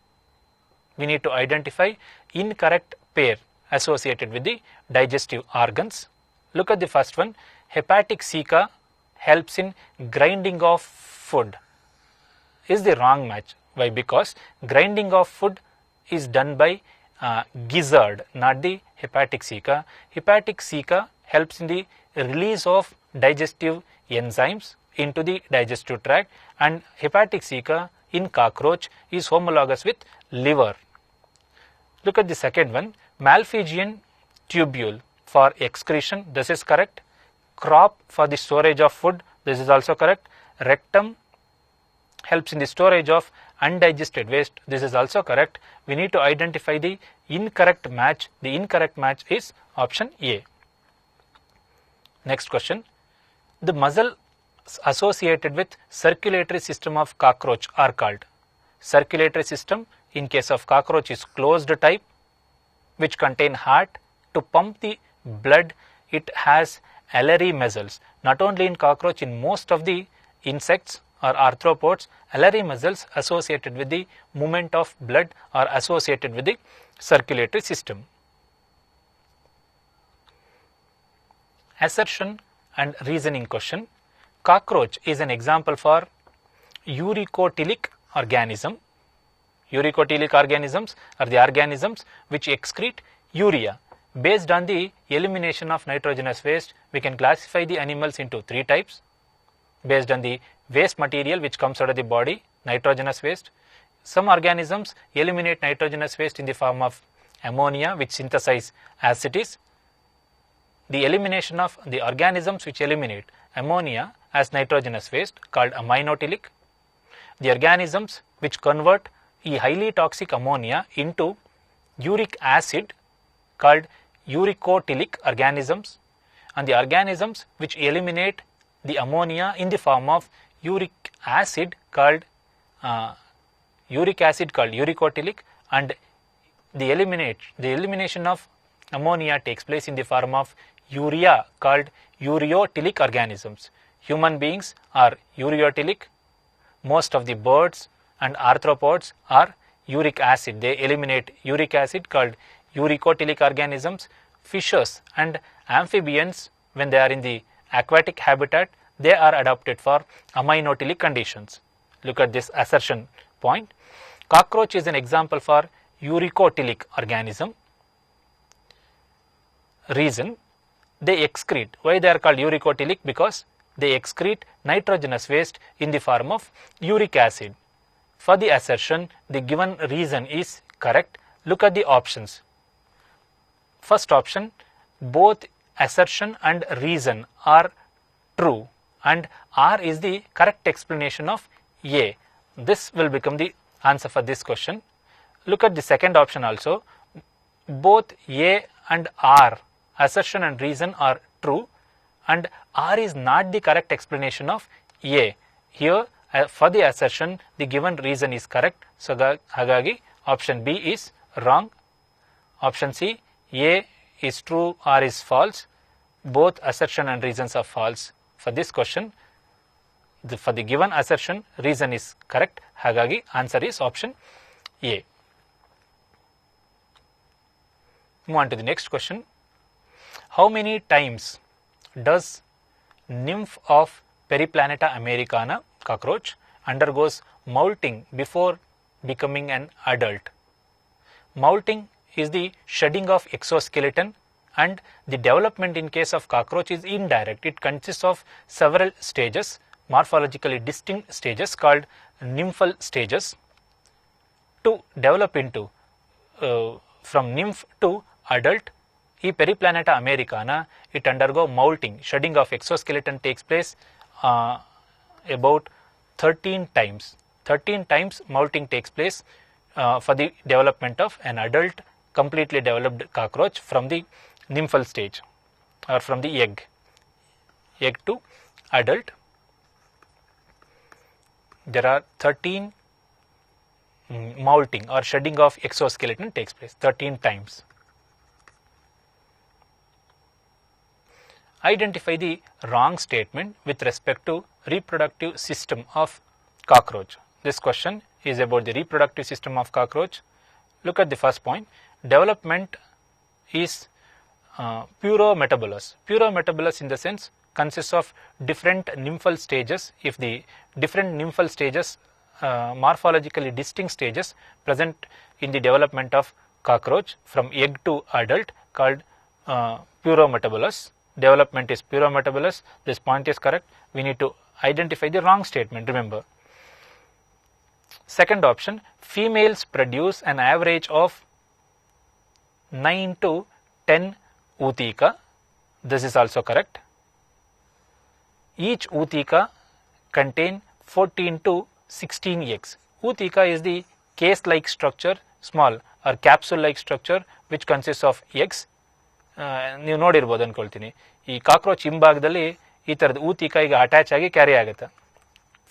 We need to identify incorrect pair associated with the digestive organs. Look at the first one. Hepatic ceca helps in grinding of food is the wrong match. Why? Because grinding of food is done by gizzard, not the hepatic ceca. Hepatic ceca helps in the release of digestive enzymes into the digestive tract, and hepatic ceca in cockroach is homologous with liver. Look at the second one. Malpighian tubule for excretion, this is correct. Crop for the storage of food, this is also correct. Rectum helps in the storage of undigested waste, this is also correct. We need to identify the incorrect match. The incorrect match is option A. Next question. The muscle associated with circulatory system of cockroach are called. Circulatory system in case of cockroach is closed type, which contain heart to pump the blood. It has alary muscles. Not only in cockroach, in most of the insects or arthropods, alary muscles associated with the movement of blood are associated with the circulatory system. Assertion and reasoning question. Cockroach is an example for uricotilic organism. Uricotilic organisms are the organisms which excrete urea. Based on the elimination of nitrogenous waste, we can classify the animals into 3 types. Based on the waste material which comes out of the body, nitrogenous waste. Some organisms eliminate nitrogenous waste in the form of ammonia, which synthesize acids. The elimination of the organisms which eliminate ammonia as nitrogenous waste called aminotilic. The organisms which convert a highly toxic ammonia into uric acid called uricotilic organisms, and the organisms which eliminate the ammonia in the form of uric acid called uricotilic, and the elimination of ammonia takes place in the form of urea called ureotilic organisms. Human beings are ureotilic. Most of the birds and arthropods are uric acid. They eliminate uric acid called uricotilic organisms. Fishes and amphibians, when they are in the aquatic habitat, they are adapted for aminotilic conditions. Look at this assertion point. Cockroach is an example for uricotilic organism. Reason, they excrete. Why they are called uricotilic? Because they excrete nitrogenous waste in the form of uric acid. For the assertion, the given reason is correct. Look at the options. First option, both assertion and reason are true, and R is the correct explanation of A. This will become the answer for this question. Look at the second option also. Both A and R, assertion and reason, are true, and R is not the correct explanation of A. Here for the assertion, the given reason is correct. So hagagi option B is wrong. Option C, A is true, R is false. Both assertion and reasons are false. For this question, for the given assertion, reason is correct. Hagagi answer is option A. Move on to the next question. How many times does nymph of Periplaneta americana cockroach undergoes molting before becoming an adult? Molting is the shedding of exoskeleton, and the development in case of cockroach is indirect. It consists of several stages, morphologically distinct stages called nymphal stages. To develop into from nymph to adult, E. Periplaneta americana, it undergo molting. Shedding of exoskeleton takes place about 13 times. 13 times molting takes place for the development of an adult completely developed cockroach from the nymphal stage or from the egg to adult. There are 13 molting or shedding of exoskeleton takes place 13 times. Identify the wrong statement with respect to reproductive system of cockroach. This question is about the reproductive system of cockroach. Look at the first point. Development is purometabolous. Purometabolous in the sense consists of different nymphal stages. If the different nymphal stages, morphologically distinct stages present in the development of cockroach from egg to adult, called purometabolous. Development is purometabolous. This point is correct. We need to identify the wrong statement, remember. Second option, females produce an average of 9 to 10 ootheca. This is also correct. Each ootheca contain 14 to 16 eggs. Ootheca is the case-like structure, small or capsule-like structure which consists of eggs. ನೀವು ನೋಡಿರ್ಬೋದು ಅಂದ್ಕೊಳ್ತೀನಿ, ಈ cockroach ಹಿಂಭಾಗದಲ್ಲಿ ಈ ಥರದ ootheca ಈಗ attach ಆಗಿ carry ಆಗುತ್ತೆ.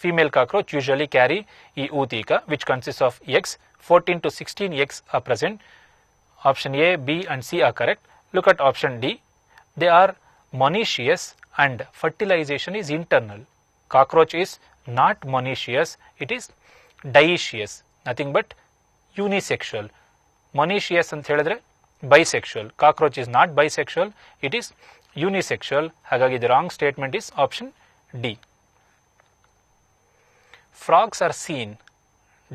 Female cockroach usually carry e ootheca which consists of eggs. 14 to 16 eggs are present. Option A, B and C are correct. Look at option D. They are monoecious and fertilization is internal. Cockroach is not monoecious, it is dioecious, nothing but unisexual. Monoecious ಅಂತ ಹೇಳಿದ್ರೆ bisexual. Cockroach is not bisexual, it is unisexual. ಹಾಗಾಗಿ the wrong statement is option D. Frogs are seen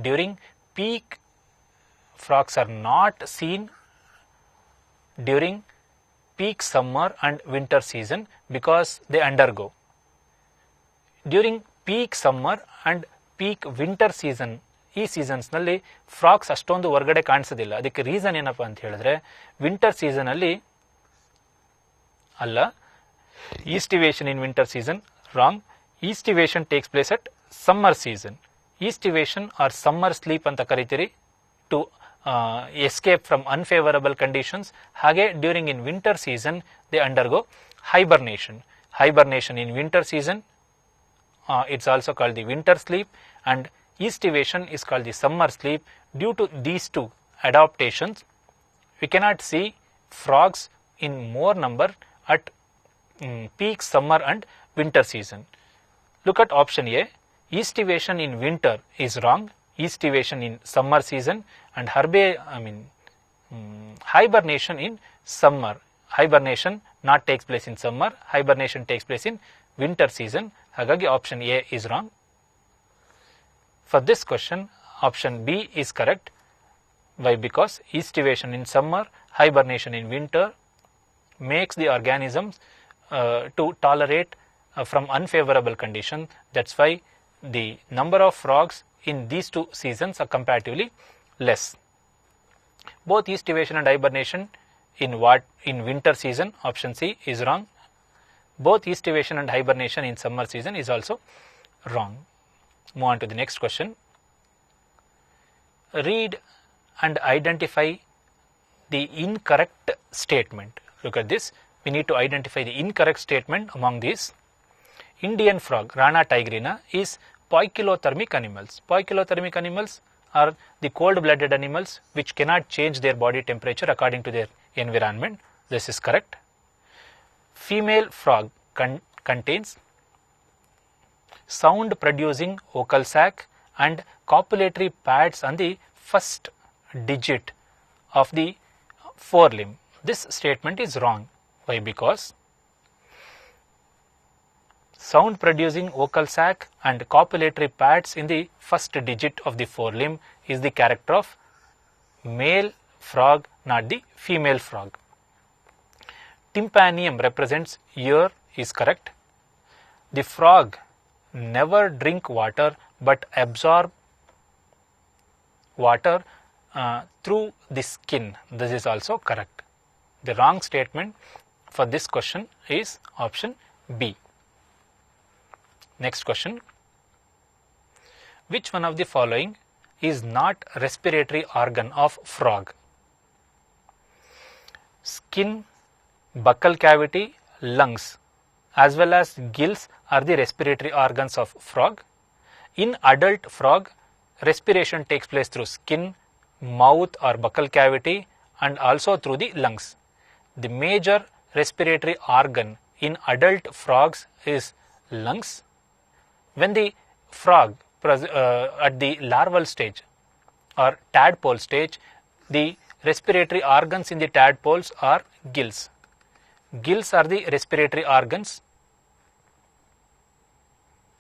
during peak. Frogs are not seen during peak summer and winter season because they undergo. During peak summer and peak winter season, ಈ ಸೀಸನ್ಸ್ನಲ್ಲಿ frocks ಅಷ್ಟೊಂದು ಹೊರಗಡೆ ಕಾಣಿಸೋದಿಲ್ಲ. ಅದಕ್ಕೆ reason ಏನಪ್ಪ ಅಂತ ಹೇಳಿದ್ರೆ, winter ಸೀಸನಲ್ಲಿ ಅಲ್ಲ, aestivation in winter season wrong. Aestivation takes place at summer season. Aestivation or summer sleep ಅಂತ ಕರಿತೀರಿ, to escape from unfavourable conditions. ಹಾಗೆ during in winter season they undergo hibernation. Hibernation in winter season, it's also called the winter sleep, and estivation is called the summer sleep. Due to these two adaptations, we cannot see frogs in more number at peak summer and winter season. Look at option A. Estivation in winter is wrong. Estivation in summer season, and hibernation in summer. Hibernation not takes place in summer. Hibernation takes place in winter season. Hagagi option A is wrong. For this question, option B is correct. Why? Because estivation in summer, hibernation in winter makes the organisms to tolerate from unfavorable conditions. That's why the number of frogs in these two seasons are comparatively less. Both estivation and hibernation in winter season, option C is wrong. Both estivation and hibernation in summer season is also wrong. Move on to the next question. Read and identify the incorrect statement. Look at this. We need to identify the incorrect statement among these. Indian frog, Rana tigrina, is poikilothermic animals. Poikilothermic animals are the cold-blooded animals which cannot change their body temperature according to their environment. This is correct. Female frog contains sound producing vocal sac and copulatory pads on the first digit of the forelimb. This statement is wrong. Why? Because sound producing vocal sac and copulatory pads in the first digit of the forelimb is the character of male frog, not the female frog. Tympanium represents ear is correct. The frog never drink water but absorb water through the skin. This is also correct. The wrong statement for this question is option B. Next question. Which one of the following is not respiratory organ of frog? Skin, buccal cavity, lungs as well as gills are the respiratory organs of frog. In adult frog, respiration takes place through skin, mouth or buccal cavity and also through the lungs. The major respiratory organ in adult frogs is lungs. When the frog at the larval stage or tadpole stage, the respiratory organs in the tadpoles are gills. Gills are the respiratory organs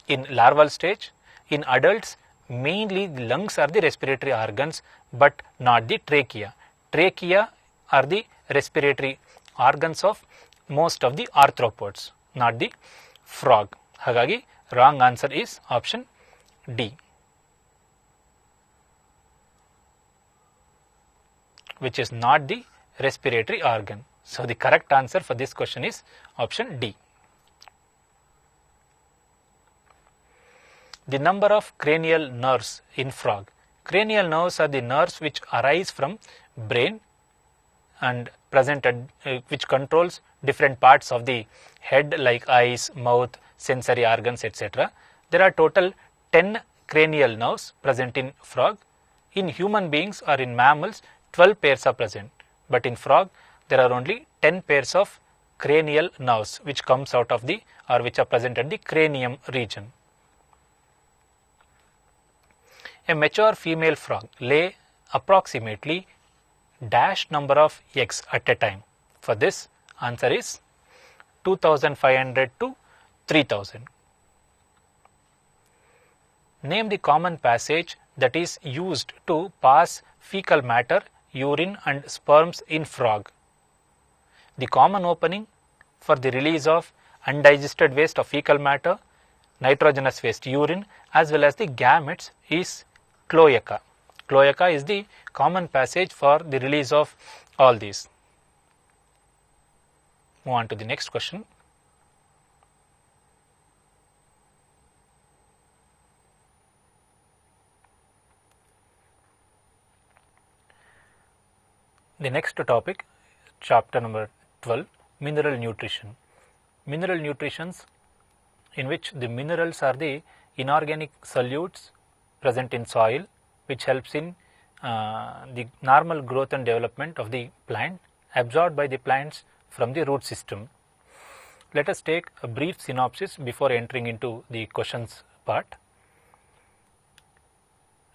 in larval stage. In adults, mainly the lungs are the respiratory organs but not the trachea. Trachea are the respiratory organs of most of the arthropods, not the frog. Hagagi wrong answer is option D, which is not the respiratory organ. So the correct answer for this question is option D. The number of cranial nerves in frog. Cranial nerves are the nerves which arise from brain and present at, which controls different parts of the head like eyes, mouth, sensory organs, etc. There are total 10 cranial nerves present in frog. In human beings or in mammals, 12 pairs are present, but in frog there are only 10 pairs of cranial nerves which comes out of the or which are present at the cranium region. A mature female frog lay approximately dash number of eggs at a time. For this, answer is 2500 to 3000. Name the common passage that is used to pass fecal matter, urine and sperms in frog. The common opening for the release of undigested waste of fecal matter, nitrogenous waste urine as well as the gametes is cloaca. Cloaca is the common passage for the release of all these. Move on to the next question. The next topic, chapter number 12, mineral nutrition. Mineral nutritions, in which the minerals are the inorganic solutes present in soil which helps in the normal growth and development of the plant, absorbed by the plants from the root system. Let us take a brief synopsis before entering into the questions part.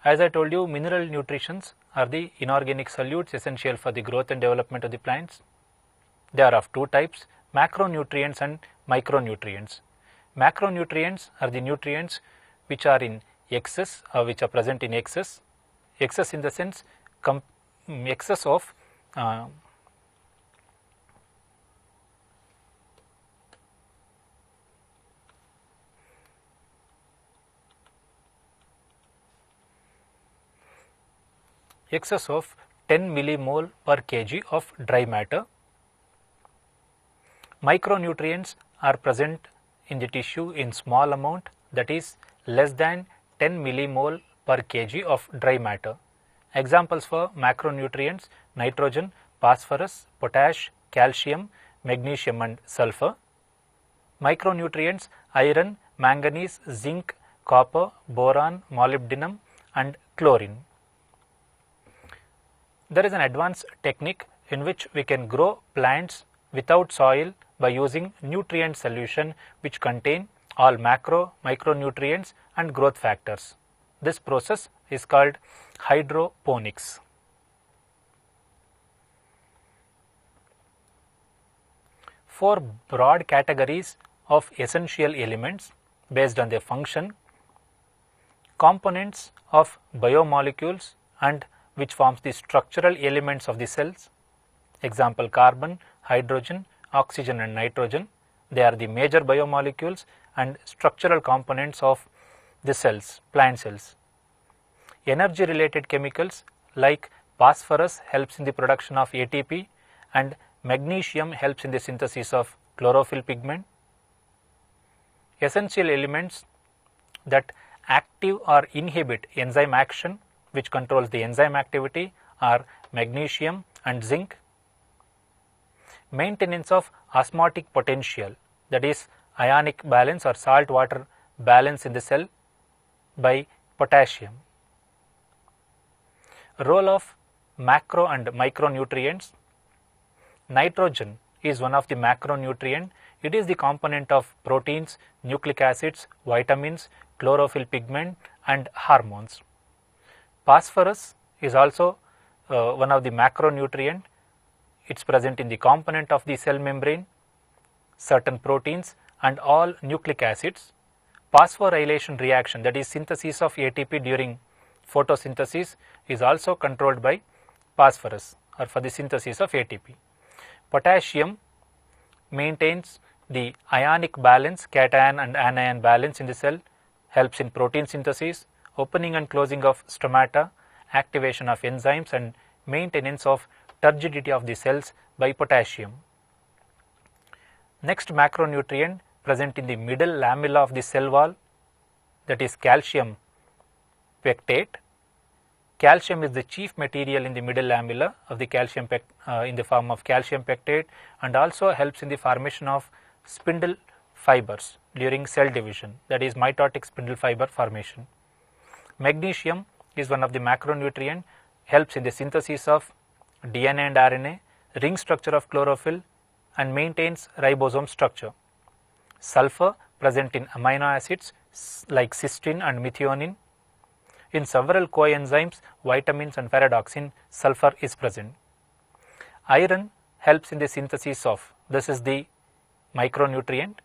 As I told you, mineral nutritions are the inorganic solutes essential for the growth and development of the plants. They are of two types, macronutrients and micronutrients. Macronutrients are the nutrients which are in excess or which are present in excess. Excess in the sense excess of excess of 10 millimole per kg of dry matter. Micronutrients are present in the tissue in small amount, that is less than 10 millimole per kg of dry matter. Examples for macronutrients: nitrogen, phosphorus, potash, calcium, magnesium and sulfur. Micronutrients: iron, manganese, zinc, copper, boron, molybdenum and chlorine. There is an advanced technique in which we can grow plants without soil by using nutrient solution which contain all macro, micronutrients and growth factors. This process is called hydroponics. Four broad categories of essential elements based on their function, components of biomolecules and which forms the structural elements of the cells, example carbon, hydrogen, oxygen and nitrogen. They are the major biomolecules and structural components of the cells, plant cells. Energy related chemicals like phosphorus helps in the production of ATP and magnesium helps in the synthesis of chlorophyll pigment. Essential elements that active or inhibit enzyme action, which controls the enzyme activity, are magnesium and zinc. Maintenance of osmotic potential, that is ionic balance or salt water balance in the cell, by potassium. Role of macro and micronutrients. Nitrogen is one of the macronutrient. It is the component of proteins, nucleic acids, vitamins, chlorophyll pigment and hormones. Phosphorus is also one of the macronutrient. It is present in the component of the cell membrane, certain proteins and all nucleic acids. Phosphorylation reaction, that is synthesis of ATP during photosynthesis, is also controlled by phosphorus or for the synthesis of ATP. Potassium maintains the ionic balance, cation and anion balance in the cell, helps in protein synthesis, opening and closing of stomata, activation of enzymes and maintenance of turgidity of the cells by potassium. Next macronutrient present in the middle lamella of the cell wall, that is calcium pectate. Calcium is the chief material in the middle lamella of the calcium in the form of calcium pectate and also helps in the formation of spindle fibers during cell division, that is mitotic spindle fiber formation. Magnesium is one of the macronutrient, helps in the synthesis of DNA and RNA, ring structure of chlorophyll and maintains ribosome structure. Sulfur present in amino acids like cysteine and methionine. In several coenzymes, vitamins and ferredoxin, sulfur is present. Iron helps in the synthesis of, this is the micronutrient,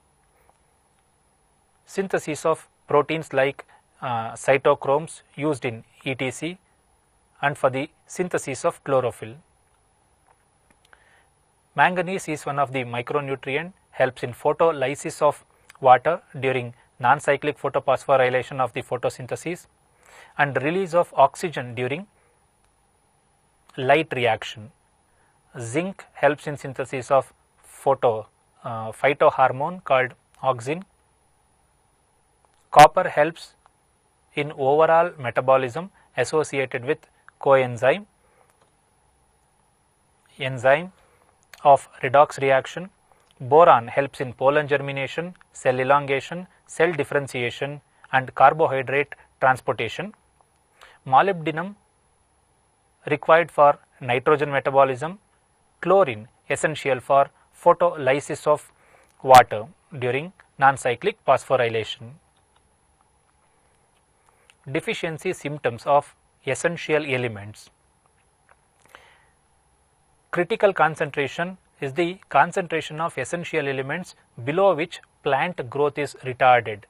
synthesis of proteins like cytochromes used in ETC and for the synthesis of chlorophyll. Manganese is one of the micronutrient, helps in photolysis of water during non-cyclic photophosphorylation of the photosynthesis and release of oxygen during light reaction. Zinc helps in synthesis of phytohormone called auxin. Copper helps in overall metabolism associated with coenzyme of redox reaction. Boron helps in pollen germination, cell elongation, cell differentiation and carbohydrate transportation. Molybdenum required for nitrogen metabolism. Chlorine essential for photolysis of water during non-cyclic phosphorylation. Deficiency symptoms of essential elements. Critical concentration is the concentration of essential elements below which plant growth is retarded.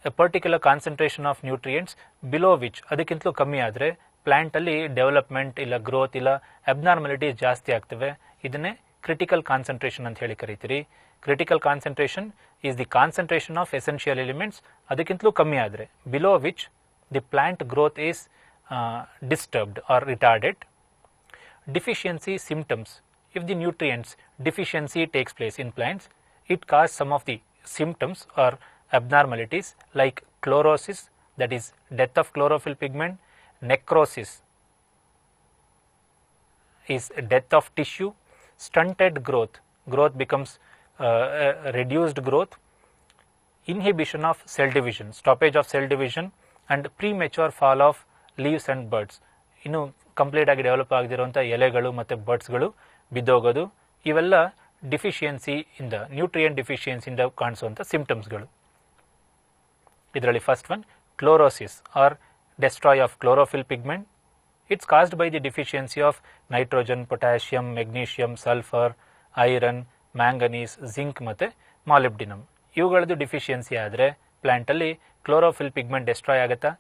A particular concentration of nutrients below which ಅದಕ್ಕಿಂತಲೂ ಕಮ್ಮಿ ಆದರೆ plant ಅಲ್ಲಿ development ಇಲ್ಲ growth ಇಲ್ಲ abnormalities ಜಾಸ್ತಿ ಆಗ್ತವೆ. ಇದನ್ನೇ critical concentration ಅಂತ ಹೇಳಿ ಕರೀತೀರಿ. Critical concentration is the concentration of essential elements ಅದಕ್ಕಿಂತಲೂ ಕಮ್ಮಿ ಆದರೆ below which the plant growth is disturbed or retarded. Deficiency symptoms. If the nutrients deficiency takes place in plants, it causes some of the symptoms or abnormalities like chlorosis, that is death of chlorophyll pigment. Necrosis is death of tissue. Stunted growth, growth becomes reduced growth. Inhibition of cell division, stoppage of cell division and premature fall of leaves and buds. ಇನ್ನು complete ಆಗಿ develop ಆಗದಿರುವಂಥ ಎಲೆಗಳು ಮತ್ತು ಬರ್ಡ್ಸ್ಗಳು ಬಿದ್ದೋಗೋದು, ಇವೆಲ್ಲ deficiency ಇಂದ nutrient ಡಿಫಿಷಿಯನ್ಸಿಯಿಂದ ಕಾಣಿಸುವಂಥ ಸಿಂಪ್ಟಮ್ಸ್ಗಳು. ಇದರಲ್ಲಿ first one chlorosis or destroy of chlorophyll pigment. It's caused by the deficiency of nitrogen, potassium, magnesium, sulphur, iron, manganese, zinc ಮತ್ತು ಮಾಲಿಬ್ಡಿನಮ್. ಇವುಗಳದ್ದು ಡಿಫಿಷಿಯನ್ಸಿ ಆದರೆ ಪ್ಲ್ಯಾಂಟಲ್ಲಿ ಕ್ಲೋರೋಫಿಲ್ ಪಿಗ್ಮೆಂಟ್ ಡೆಸ್ಟ್ರಾಯ್ ಆಗುತ್ತಾ,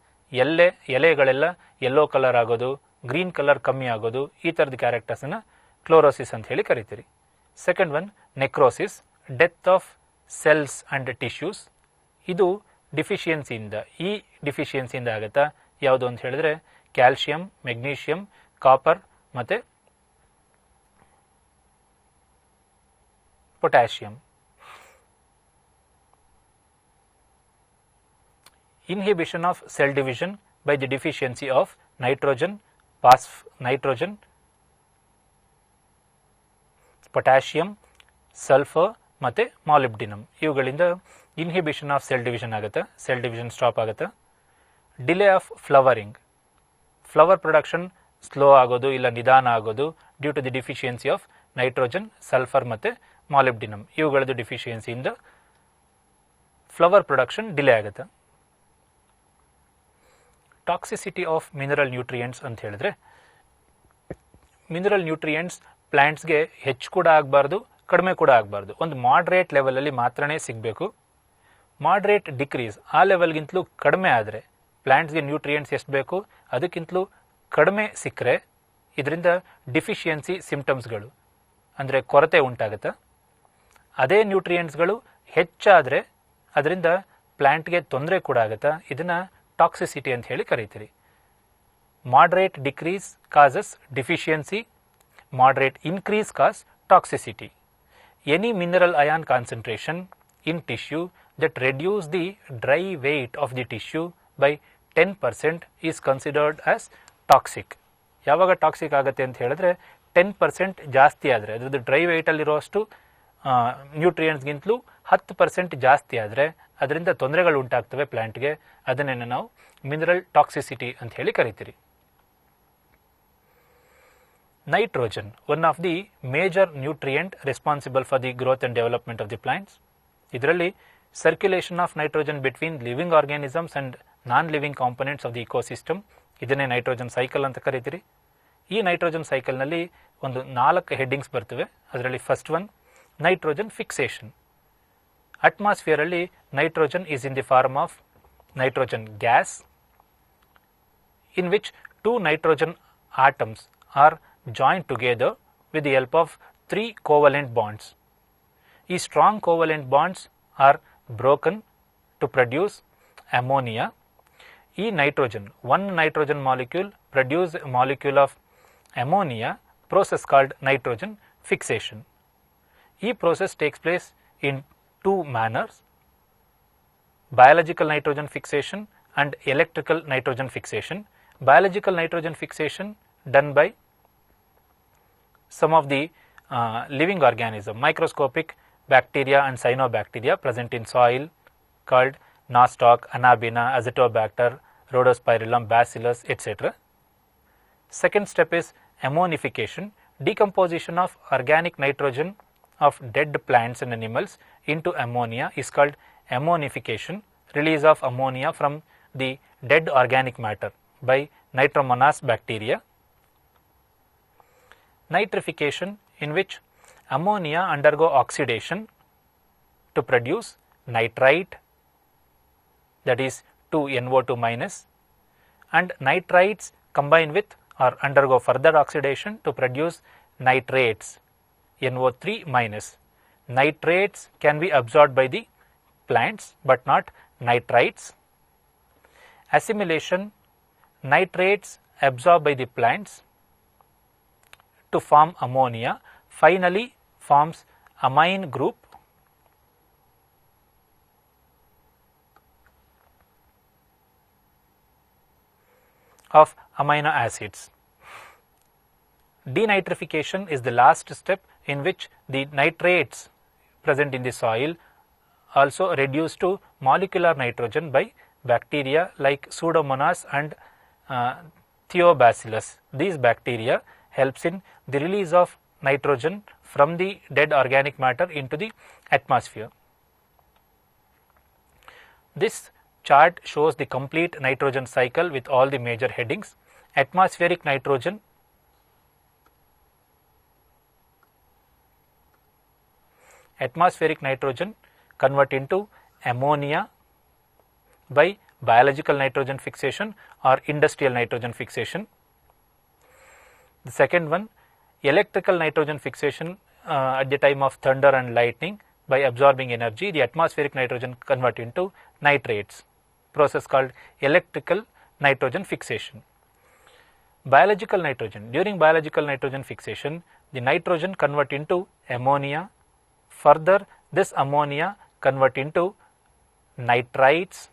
ಎಲೆಗಳೆಲ್ಲ ಯೆಲ್ಲೋ ಕಲರ್ ಆಗೋದು, ಗ್ರೀನ್ ಕಲರ್ ಕಮ್ಮಿ ಆಗೋದು, ಈ ಥರದ ಕ್ಯಾರೆಕ್ಟರ್ಸನ್ನು ಕ್ಲೋರೋಸಿಸ್ ಅಂತ ಹೇಳಿ ಕರಿತೀರಿ. Second one necrosis, death of cells and tissues. ಇದು ಡಿಫಿಷಿಯನ್ಸಿಯಿಂದ, ಈ ಡಿಫಿಷಿಯನ್ಸಿಯಿಂದ ಆಗುತ್ತಾ, ಯಾವುದು ಅಂತ ಹೇಳಿದ್ರೆ ಕ್ಯಾಲ್ಶಿಯಂ, ಮೆಗ್ನೀಷಿಯಂ, ಕಾಪರ್ ಮತ್ತು potassium. Inhibition of cell division by the deficiency of nitrogen, potassium, sulfur ಮತ್ತು ಮಾಲಿಬ್ಡಿನಮ್. ಇವುಗಳಿಂದ ಇನ್ಹಿಬಿಷನ್ ಆಫ್ ಸೆಲ್ ಡಿವಿಷನ್ ಆಗುತ್ತೆ, ಸೆಲ್ ಡಿವಿಷನ್ ಸ್ಟಾಪ್ ಆಗುತ್ತೆ. Delay of flowering, flower production slow ಆಗೋದು ಇಲ್ಲ ನಿಧಾನ ಆಗೋದು due to the deficiency of nitrogen, sulphur ಮತ್ತು molybdenum. ಇವುಗಳದ್ದು ಡಿಫಿಷಿಯನ್ಸಿಯಿಂದ ಫ್ಲವರ್ ಪ್ರೊಡಕ್ಷನ್ ಡಿಲೇ ಆಗುತ್ತೆ. ಟಾಕ್ಸಿಸಿಟಿ ಆಫ್ ಮಿನರಲ್ ನ್ಯೂಟ್ರಿಯೆಂಟ್ಸ್ ಅಂತ ಹೇಳಿದ್ರೆ, ಮಿನರಲ್ ನ್ಯೂಟ್ರಿಯೆಂಟ್ಸ್ ಪ್ಲಾಂಟ್ಸ್ಗೆ ಹೆಚ್ಚು ಕೂಡ ಆಗಬಾರ್ದು, ಕಡಿಮೆ ಕೂಡ ಆಗಬಾರ್ದು. ಒಂದು ಮಾಡ್ರೇಟ್ ಲೆವೆಲಲ್ಲಿ ಮಾತ್ರನೇ ಸಿಗಬೇಕು. ಮಾಡ್ರೇಟ್ ಡಿಕ್ರೀಸ್, ಆ ಲೆವೆಲ್ಗಿಂತಲೂ ಕಡಿಮೆ ಆದರೆ, ಪ್ಲಾಂಟ್ಸ್ಗೆ ನ್ಯೂಟ್ರಿಯೆಂಟ್ಸ್ ಎಷ್ಟು ಬೇಕು ಅದಕ್ಕಿಂತಲೂ ಕಡಿಮೆ ಸಿಕ್ಕರೆ ಇದರಿಂದ ಡಿಫಿಷಿಯನ್ಸಿ ಸಿಂಪ್ಟಮ್ಸ್ಗಳು ಅಂದರೆ ಕೊರತೆ ಉಂಟಾಗುತ್ತೆ. ಅದೇ ನ್ಯೂಟ್ರಿಯೆಂಟ್ಸ್ಗಳು ಹೆಚ್ಚಾದರೆ ಅದರಿಂದ ಪ್ಲಾಂಟ್ಗೆ ತೊಂದರೆ ಕೂಡ ಆಗುತ್ತೆ. ಇದನ್ನು ಟಾಕ್ಸಿಸಿಟಿ ಅಂತ ಹೇಳಿ ಕರೀತೀರಿ. Moderate decrease causes deficiency, moderate increase cause toxicity. Any mineral ion concentration in tissue that reduce the dry weight of the tissue by 10% is considered as toxic. ಯಾವಾಗ ಟಾಕ್ಸಿಕ್ ಆಗುತ್ತೆ ಅಂತ ಹೇಳಿದ್ರೆ 10% ಜಾಸ್ತಿ ಆದರೆ, ಅದರದ್ದು ಡ್ರೈ ವೆಯ್ಟಲ್ಲಿರೋಷ್ಟು ನ್ಯೂಟ್ರಿಯೆಂಟ್ಸ್ಗಿಂತಲೂ 10% ಜಾಸ್ತಿ ಆದರೆ ಅದರಿಂದ ತೊಂದರೆಗಳು ಉಂಟಾಗ್ತವೆ ಪ್ಲಾಂಟ್ಗೆ. ಅದನ್ನೇ ನಾವು ಮಿನರಲ್ ಟಾಕ್ಸಿಸಿಟಿ ಅಂತ ಹೇಳಿ ಕರಿತೀರಿ. Nitrogen, one of the major nutrient responsible for the growth and development of the plants. ಇದರಲ್ಲಿ circulation of nitrogen between living organisms and non living components of the ecosystem, ಇದನ್ನೇ ನೈಟ್ರೋಜನ್ ಸೈಕಲ್ ಅಂತ ಕರಿತೀರಿ. ಈ nitrogen ಸೈಕಲ್ನಲ್ಲಿ ಒಂದು 4 headings ಬರ್ತವೆ. ಅದರಲ್ಲಿ first one nitrogen fixation. ಅಟ್ಮಾಸ್ಫಿಯರಲ್ಲಿ nitrogen is in the form of nitrogen gas in which 2 nitrogen atoms are joined together with the help of 3 covalent bonds. These strong covalent bonds are broken to produce ammonia. One nitrogen molecule produces a molecule of ammonia, process called nitrogen fixation. This process takes place in 2 manners: biological nitrogen fixation and electrical nitrogen fixation. Biological nitrogen fixation done by some of the living organism, microscopic bacteria and cyanobacteria present in soil called nostoc, anabina, azotobacter, rhodospirillum, bacillus, etc. Second step is ammonification, decomposition of organic nitrogen of dead plants and animals into ammonia is called ammonification. Release of ammonia from the dead organic matter by Nitromonas bacteria. Nitrification, in which ammonia undergo oxidation to produce nitrite, that is 2NO2 minus, and nitrites combine with or undergo further oxidation to produce nitrates, NO3 minus. Nitrates can be absorbed by the plants but not nitrites. Assimilation, nitrates absorbed by the plants to form ammonia, finally forms amine group of amino acids. Denitrification is the last step in which the nitrates present in the soil also reduce to molecular nitrogen by bacteria like Pseudomonas and Theobacillus. These bacteria helps in the release of nitrogen from the dead organic matter into the atmosphere. This chart shows the complete nitrogen cycle with all the major headings. Atmospheric nitrogen, convert into ammonia by biological nitrogen fixation or industrial nitrogen fixation. The second one, electrical nitrogen fixation at the time of thunder and lightning. By absorbing energy, the atmospheric nitrogen convert into nitrates, process called electrical nitrogen fixation. Biological nitrogen, during biological nitrogen fixation, the nitrogen convert into ammonia. Further, this ammonia convert into nitrites,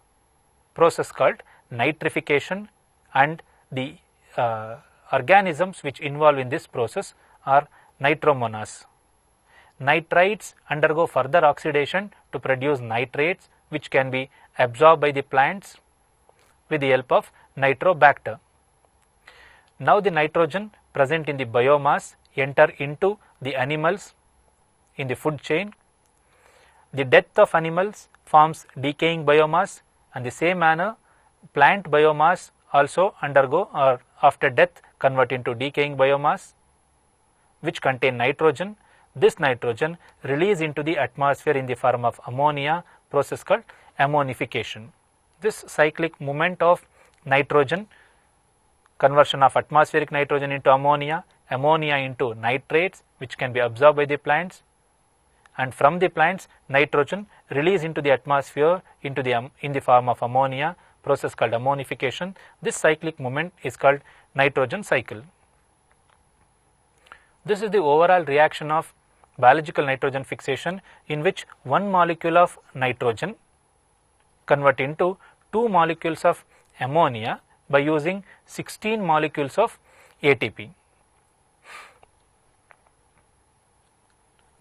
process called nitrification, and the organisms which involve in this process are nitromonas. Nitrites undergo further oxidation to produce nitrates, which can be absorbed by the plants with the help of nitrobacter. Now the nitrogen present in the biomass enter into the animals in the food chain. The death of animals forms decaying biomass, and the same manner plant biomass also undergo or after death convert into decaying biomass which contain nitrogen. This nitrogen release into the atmosphere in the form of ammonia, process called ammonification. This cyclic movement of nitrogen, conversion of atmospheric nitrogen into ammonia, ammonia into nitrates which can be absorbed by the plants, and from the plants nitrogen release into the atmosphere into the in the form of ammonia, process called ammonification. This cyclic movement is called nitrogen cycle. This is the overall reaction of biological nitrogen fixation, in which one molecule of nitrogen convert into 2 molecules of ammonia by using 16 molecules of ATP.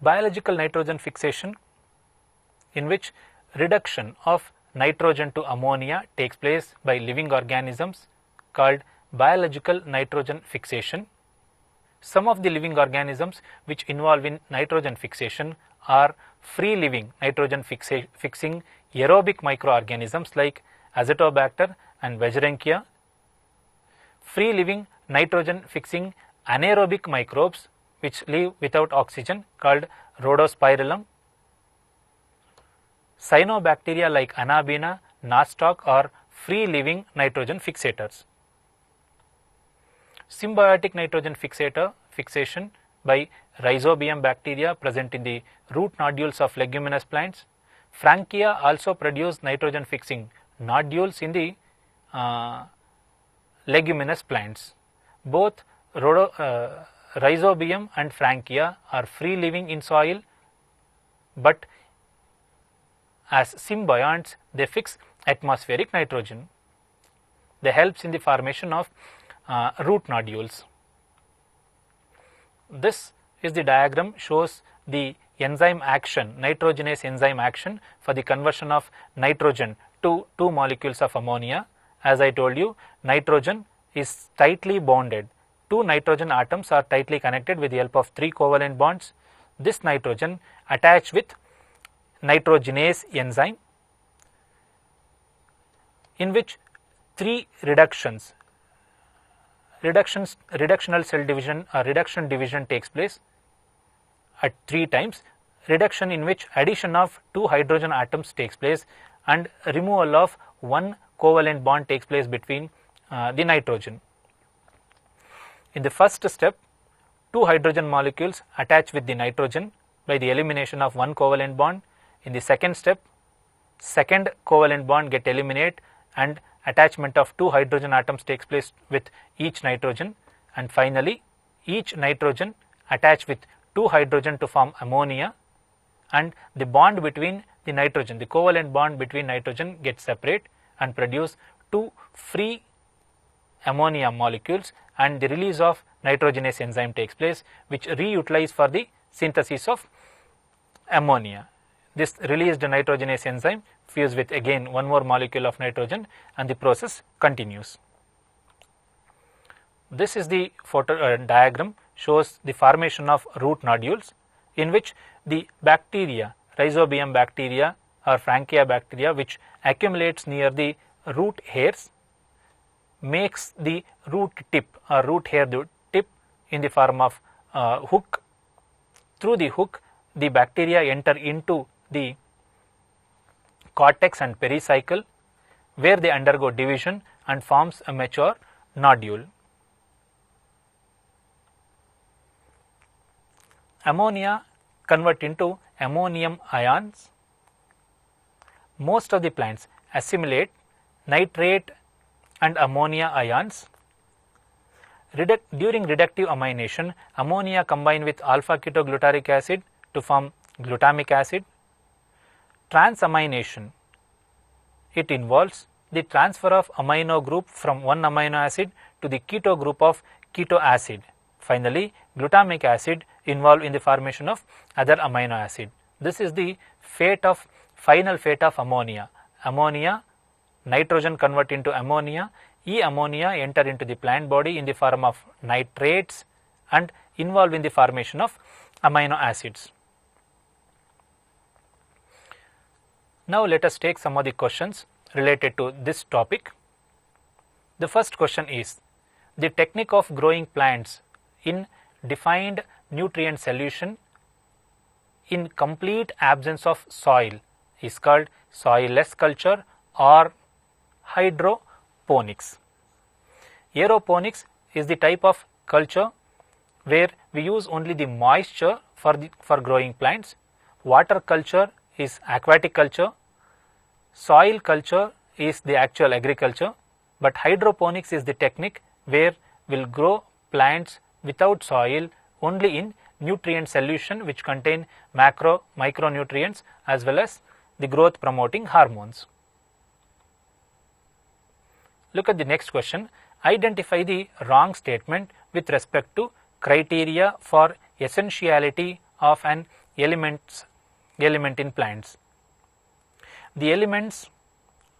Biological nitrogen fixation, in which reduction of nitrogen to ammonia takes place by living organisms, called biological nitrogen fixation. Some of the living organisms which involve in nitrogen fixation are free living nitrogen fixing aerobic microorganisms like Azotobacter and Bergerachia, free living nitrogen fixing anaerobic microbes which live without oxygen called Rhodospirillum, cyanobacteria like Anabaena, Nostoc are free living nitrogen fixators. Symbiotic nitrogen fixation by Rhizobium bacteria present in the root nodules of leguminous plants. Frankia also produce nitrogen fixing nodules in the leguminous plants. Both Rhizobium and Frankia are free living in soil, but as symbionts they fix atmospheric nitrogen. They helps in the formation of root nodules. This is the diagram, shows the enzyme action, nitrogenase enzyme action for the conversion of nitrogen to 2 molecules of ammonia. As I told you, nitrogen is tightly bonded. 2 nitrogen atoms are tightly connected with the help of 3 covalent bonds. This nitrogen attached with nitrogenase enzyme, in which 3 reductional cell division or reduction division takes place at 3 times, reduction in which addition of 2 hydrogen atoms takes place and removal of 1 covalent bond takes place between the nitrogen. In the first step, 2 hydrogen molecules attach with the nitrogen by the elimination of 1 covalent bond. In the second step, second covalent bond get eliminated and attachment of 2 hydrogen atoms takes place with each nitrogen, and finally each nitrogen attach with 2 hydrogen to form ammonia, and the bond between the nitrogen, the covalent bond between nitrogen gets separate and produce 2 free ammonia molecules, and the release of nitrogenase enzyme takes place which reutilize for the synthesis of ammonia. This released nitrogenase enzyme fuse with again 1 more molecule of nitrogen and the process continues. This is the diagram, shows the formation of root nodules, in which the bacteria, Rhizobium bacteria or Frankia bacteria, which accumulates near the root hairs, makes the root tip or root hair tip in the form of hook. Through the hook, the bacteria enter into the cortex and pericycle, where they undergo division and forms a mature nodule. Ammonia convert into ammonium ions. Most of the plants assimilate nitrate and ammonia ions. During reductive amination, ammonia combine with alpha-ketoglutaric acid to form glutamic acid. Transamination, it involves the transfer of amino group from one amino acid to the keto group of keto acid. Finally, glutamic acid involved in the formation of other amino acid. This is the final fate of ammonia. Ammonia, nitrogen convert into ammonia. Ammonia enter into the plant body in the form of nitrates and involve in the formation of amino acids. Now let us take some of the questions related to this topic. The first question is, the technique of growing plants in defined nutrient solution in complete absence of soil is called soilless culture or hydroponics. Aeroponics is the type of culture where we use only the moisture for growing plants. Water culture is aquatic culture. Soil culture is the actual agriculture, but hydroponics is the technique where we'll grow plants without soil, only in nutrient solution which contain micronutrients as well as the growth promoting hormones. Look at the next question. Identify the wrong statement with respect to criteria for essentiality of an element in plants. The elements,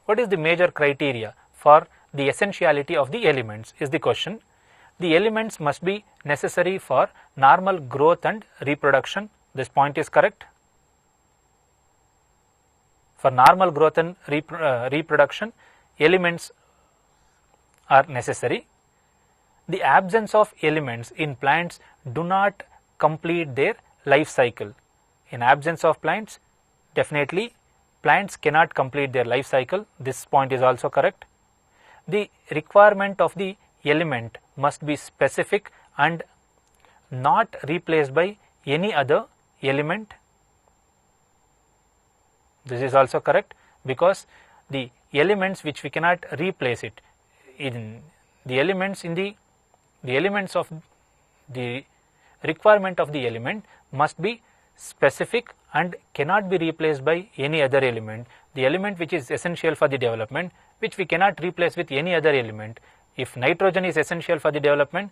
what is the major criteria for the essentiality of the elements is the question. The elements must be necessary for normal growth and reproduction. This point is correct. For normal growth and reproduction, elements are necessary. The absence of elements in plants do not complete their life cycle. In absence of plants, definitely plants cannot complete their life cycle. This point is also correct. The requirement of the element must be specific and not replaced by any other element. This is also correct, because the elements which we cannot replace it, in the elements of the requirement of the element must be specific and cannot be replaced by any other element. The element which is essential for the development, which we cannot replace with any other element. If nitrogen is essential for the development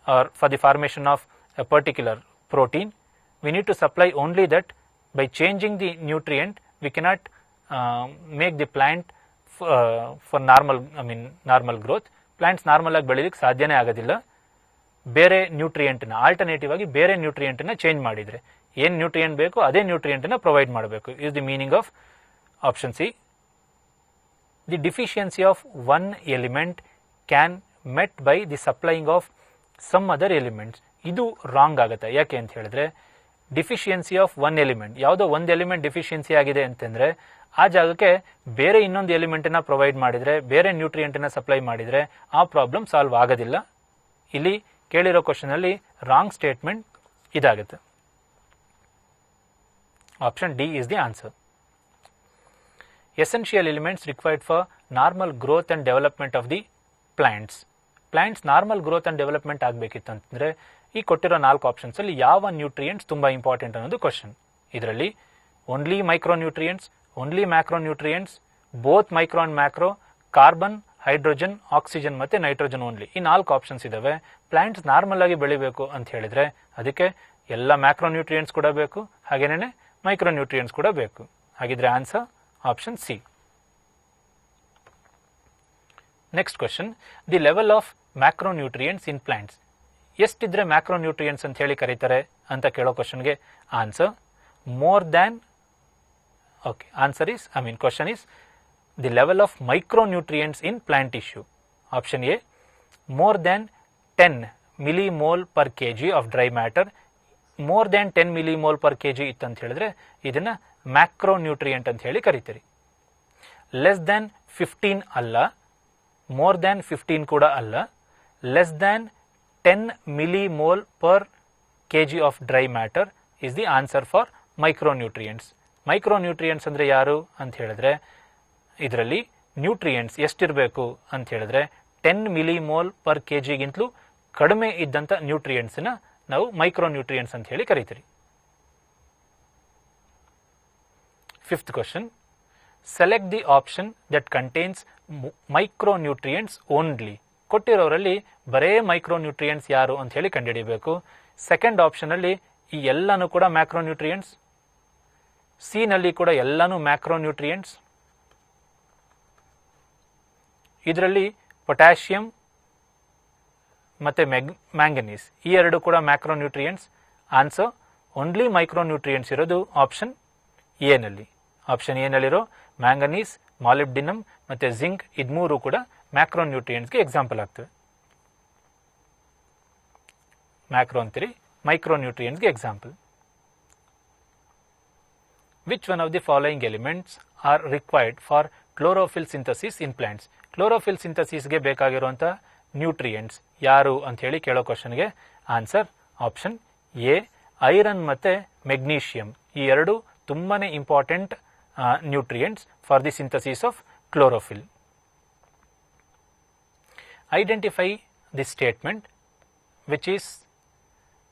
or for the formation of a particular protein, we need to supply only that. By changing the nutrient, we cannot make the plant for normal growth. Plants normal ಆಗಿ ಬೆಳೆಯಲಿಕ್ಕೆ ಸಾಧ್ಯನೇ ಆಗೋದಿಲ್ಲ. ಬೇರೆ ನ್ಯೂಟ್ರಿಯೆಂಟ್ನ alternative ಆಗಿ ಬೇರೆ ನ್ಯೂಟ್ರಿಯೆಂಟ್ನ change ಮಾಡಿದರೆ, ಏನು nutrient ಬೇಕು ಅದೇ ನ್ಯೂಟ್ರಿಯೆಂಟ್ನ ಪ್ರೊವೈಡ್ ಮಾಡಬೇಕು. Is the meaning of option C. The deficiency of one element can met by the supplying of some other elements. ಇದು ರಾಂಗ್ ಆಗುತ್ತೆ. ಯಾಕೆ ಅಂತ ಹೇಳಿದ್ರೆ, ಡಿಫಿಷಿಯನ್ಸಿ ಆಫ್ ಒನ್ ಎಲಿಮೆಂಟ್, ಯಾವುದೋ ಒಂದು ಎಲಿಮೆಂಟ್ ಡಿಫಿಷಿಯನ್ಸಿ ಆಗಿದೆ ಅಂತಂದರೆ ಆ ಜಾಗಕ್ಕೆ ಬೇರೆ ಇನ್ನೊಂದು ಎಲಿಮೆಂಟನ್ನು ಪ್ರೊವೈಡ್ ಮಾಡಿದರೆ, ಬೇರೆ ನ್ಯೂಟ್ರಿಯೆಂಟನ್ನು ಸಪ್ಲೈ ಮಾಡಿದರೆ ಆ ಪ್ರಾಬ್ಲಮ್ ಸಾಲ್ವ್ ಆಗೋದಿಲ್ಲ. ಇಲ್ಲಿ ಕೇಳಿರೋ ಕ್ವಶನಲ್ಲಿ ರಾಂಗ್ ಸ್ಟೇಟ್ಮೆಂಟ್ ಇದಾಗುತ್ತೆ. Option D is the answer. Essential elements required for normal growth and development of the plants. Plants normal growth and development ಆಗಬೇಕಿತ್ತು ಅಂತಂದರೆ ಈ ಕೊಟ್ಟಿರೋ 4 ಆಪ್ಷನ್ಸಲ್ಲಿ ಯಾವ ನ್ಯೂಟ್ರಿಯೆಂಟ್ಸ್ ತುಂಬ ಇಂಪಾರ್ಟೆಂಟ್ ಅನ್ನೋದು ಕ್ವಶನ್. ಇದರಲ್ಲಿ only micronutrients, only macronutrients, both micro and macro, carbon, hydrogen, oxygen ಮತ್ತು nitrogen only, ಈ 4 ಆಪ್ಷನ್ಸ್ ಇದ್ದಾವೆ. ಪ್ಲಾಂಟ್ಸ್ ನಾರ್ಮಲ್ ಆಗಿ ಬೆಳಿಬೇಕು ಅಂತ ಹೇಳಿದರೆ ಅದಕ್ಕೆ ಎಲ್ಲ ಮ್ಯಾಕ್ರೋನ್ಯೂಟ್ರಿಯೆಂಟ್ಸ್ ಕೂಡ ಬೇಕು, ಹಾಗೇನೇ ಮೈಕ್ರೋನ್ಯೂಟ್ರಿಯೆಂಟ್ಸ್ ಕೂಡ ಬೇಕು. ಹಾಗಿದ್ರೆ answer option C. Next question, the level of macronutrients in plants. ಎಷ್ಟಿದ್ರೆ ಮ್ಯಾಕ್ರೋನ್ಯೂಟ್ರಿಯೆಂಟ್ಸ್ ಅಂತ ಹೇಳಿ ಕರೀತಾರೆ ಅಂತ ಕೇಳೋ ಕ್ವಶನ್ಗೆ answer more than. Okay, answer is question is the level of micronutrients in plant tissue. Option A more than 10 millimole per kg of dry matter. More than 10 millimole per kg ಇತ್ತಂತ ಹೇಳಿದ್ರೆ ಇದನ್ನ ಮ್ಯಾಕ್ರೋನ್ಯೂಟ್ರಿಯೆಂಟ್ ಅಂತ ಹೇಳಿ ಕರಿತೀರಿ. ಲೆಸ್ ದ್ಯಾನ್ 15 ಅಲ್ಲ, more than 15 ಕೂಡ ಅಲ್ಲ, less than 10 millimole per kg of dry matter is the answer for micronutrients. Micronutrients ಅಂದರೆ ಯಾರು ಅಂತ ಹೇಳಿದ್ರೆ, ಇದರಲ್ಲಿ ನ್ಯೂಟ್ರಿಯೆಂಟ್ಸ್ ಎಷ್ಟಿರಬೇಕು ಅಂತ ಹೇಳಿದ್ರೆ 10 millimole per kg ಗಿಂತಲೂ ಕಡಿಮೆ ಇದ್ದಂಥ ನ್ಯೂಟ್ರಿಯೆಂಟ್ಸ್ನ ನಾವು ಮೈಕ್ರೋನ್ಯೂಟ್ರಿಯೆಂಟ್ಸ್ ಅಂತ ಹೇಳಿ ಕರೀತೀರಿ. Fifth question, select the option that contains micronutrients only. ಕೊಟ್ಟಿರೋರಲ್ಲಿ ಬರೇ ಮೈಕ್ರೋನ್ಯೂಟ್ರಿಯೆಂಟ್ಸ್ ಯಾರು ಅಂತ ಹೇಳಿ ಕಂಡುಹಿಡಿಯಬೇಕು. ಸೆಕೆಂಡ್ ಆಪ್ಷನಲ್ಲಿ ಈ ಎಲ್ಲನೂ ಕೂಡ ಮ್ಯಾಕ್ರೋನ್ಯೂಟ್ರಿಯೆಂಟ್ಸ್, ಸಿ ನಲ್ಲಿ ಕೂಡ ಎಲ್ಲನೂ ಮ್ಯಾಕ್ರೋನ್ಯೂಟ್ರಿಯೆಂಟ್ಸ್, ಇದರಲ್ಲಿ ಪೊಟ್ಯಾಷಿಯಂ ಮತ್ತು ಮ್ಯಾಂಗನೀಸ್ ಈ ಎರಡು ಕೂಡ ಮ್ಯಾಕ್ರೋನ್ಯೂಟ್ರಿಯೆಂಟ್ಸ್. ಆನ್ಸರ್ ಓನ್ಲಿ ಮೈಕ್ರೋನ್ಯೂಟ್ರಿಯೆಂಟ್ಸ್ ಇರೋದು ಆಪ್ಷನ್ ಎ ನಲ್ಲಿ. ಆಪ್ಷನ್ ಎ ನಲ್ಲಿರೋ ಮ್ಯಾಂಗನೀಸ್, ಮಾಲಿಬ್ಡಿನಮ್ ಮತ್ತು ಜಿಂಕ್ ಇದ್ಮೂರು ಕೂಡ ಮ್ಯಾಕ್ರೋನ್ಯೂಟ್ರಿಯೆಂಟ್ಸ್ಗೆ ಎಕ್ಸಾಂಪಲ್ ಆಗ್ತವೆ. ಮ್ಯಾಕ್ರೋ ಅಂತೀರಿ, ಮೈಕ್ರೋನ್ಯೂಟ್ರಿಯೆಂಟ್ಸ್ಗೆ example. Which one of the following elements are required for chlorophyll synthesis in plants? Chlorophyll ಸಿಂಥಸಿಸ್ಗೆ ಬೇಕಾಗಿರುವಂಥ ನ್ಯೂಟ್ರಿಯೆಂಟ್ಸ್ ಯಾರು ಅಂತ ಹೇಳಿ ಕೇಳೋ ಕ್ವಶನ್ಗೆ ಆನ್ಸರ್ ಆಪ್ಷನ್ ಎ, ಐರನ್ ಮತ್ತು ಮೆಗ್ನೀಷಿಯಂ. ಈ ಎರಡು ತುಂಬಾನೇ important nutrients for the synthesis of chlorophyll. Identify the statement which is